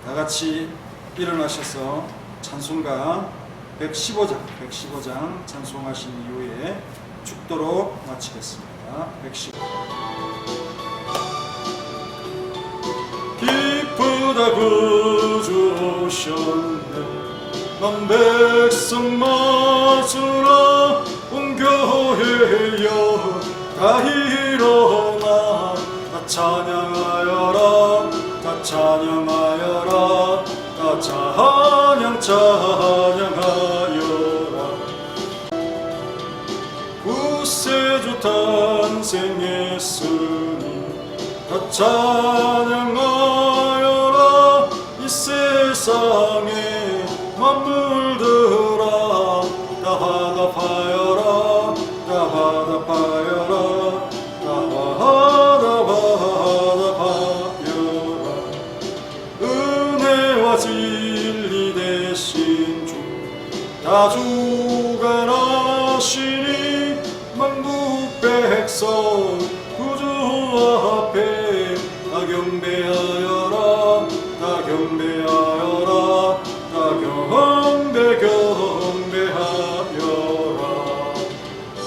다 같이 일어나셔서 찬송가 115장 찬송하신 이후에 축도로 마치겠습니다. 115. 기쁘다 구주 오셨네. 만 백성 맞으라 온 교회여 다 일어나 다 찬양하여라 다 찬양하여라 다 찬양하여라. 구세주 탄생 예수님 다 찬양하여라. 이 세상에 만물들아 다 화답하여라 다 화답하여라 다 화답하여라. 은혜와 진리 되신 주 다 주관하시니 만국 백성 구주 앞에 다 경배하여라 다 경배하여라 다 경배하여라.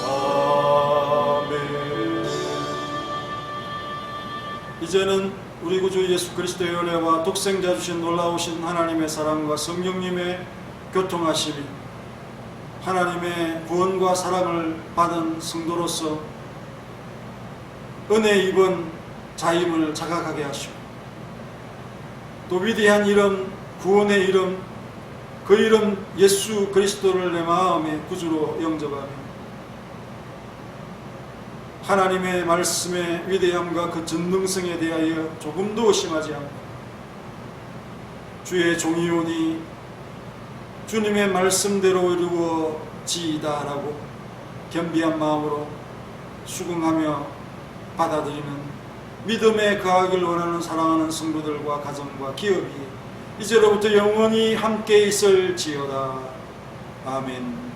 아멘. 이제는 우리 구주 예수 그리스도의 은혜와 독생자 주신 놀라우신 하나님의 사랑과 성령님의 교통하심이 하나님의 구원과 사랑을 받은 성도로서 은혜 입은 자임을 자각하게 하시고 또 위대한 이름, 구원의 이름, 그 이름 예수 그리스도를 내 마음의 구주로 영접하며 하나님의 말씀의 위대함과 그 전능성에 대하여 조금도 의심하지 않고 주의 종이오니 주님의 말씀대로 이루어지이다라고 겸비한 마음으로 수긍하며 받아들이는 믿음에 거하길 원하는 사랑하는 성도들과 가정과 기업이 이제로부터 영원히 함께 있을지어다. 아멘.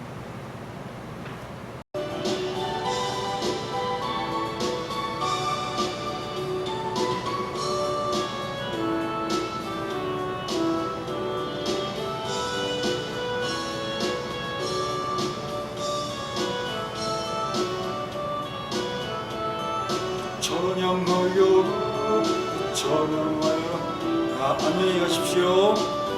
찬양하여 찬양하여. 안녕히 가십시오.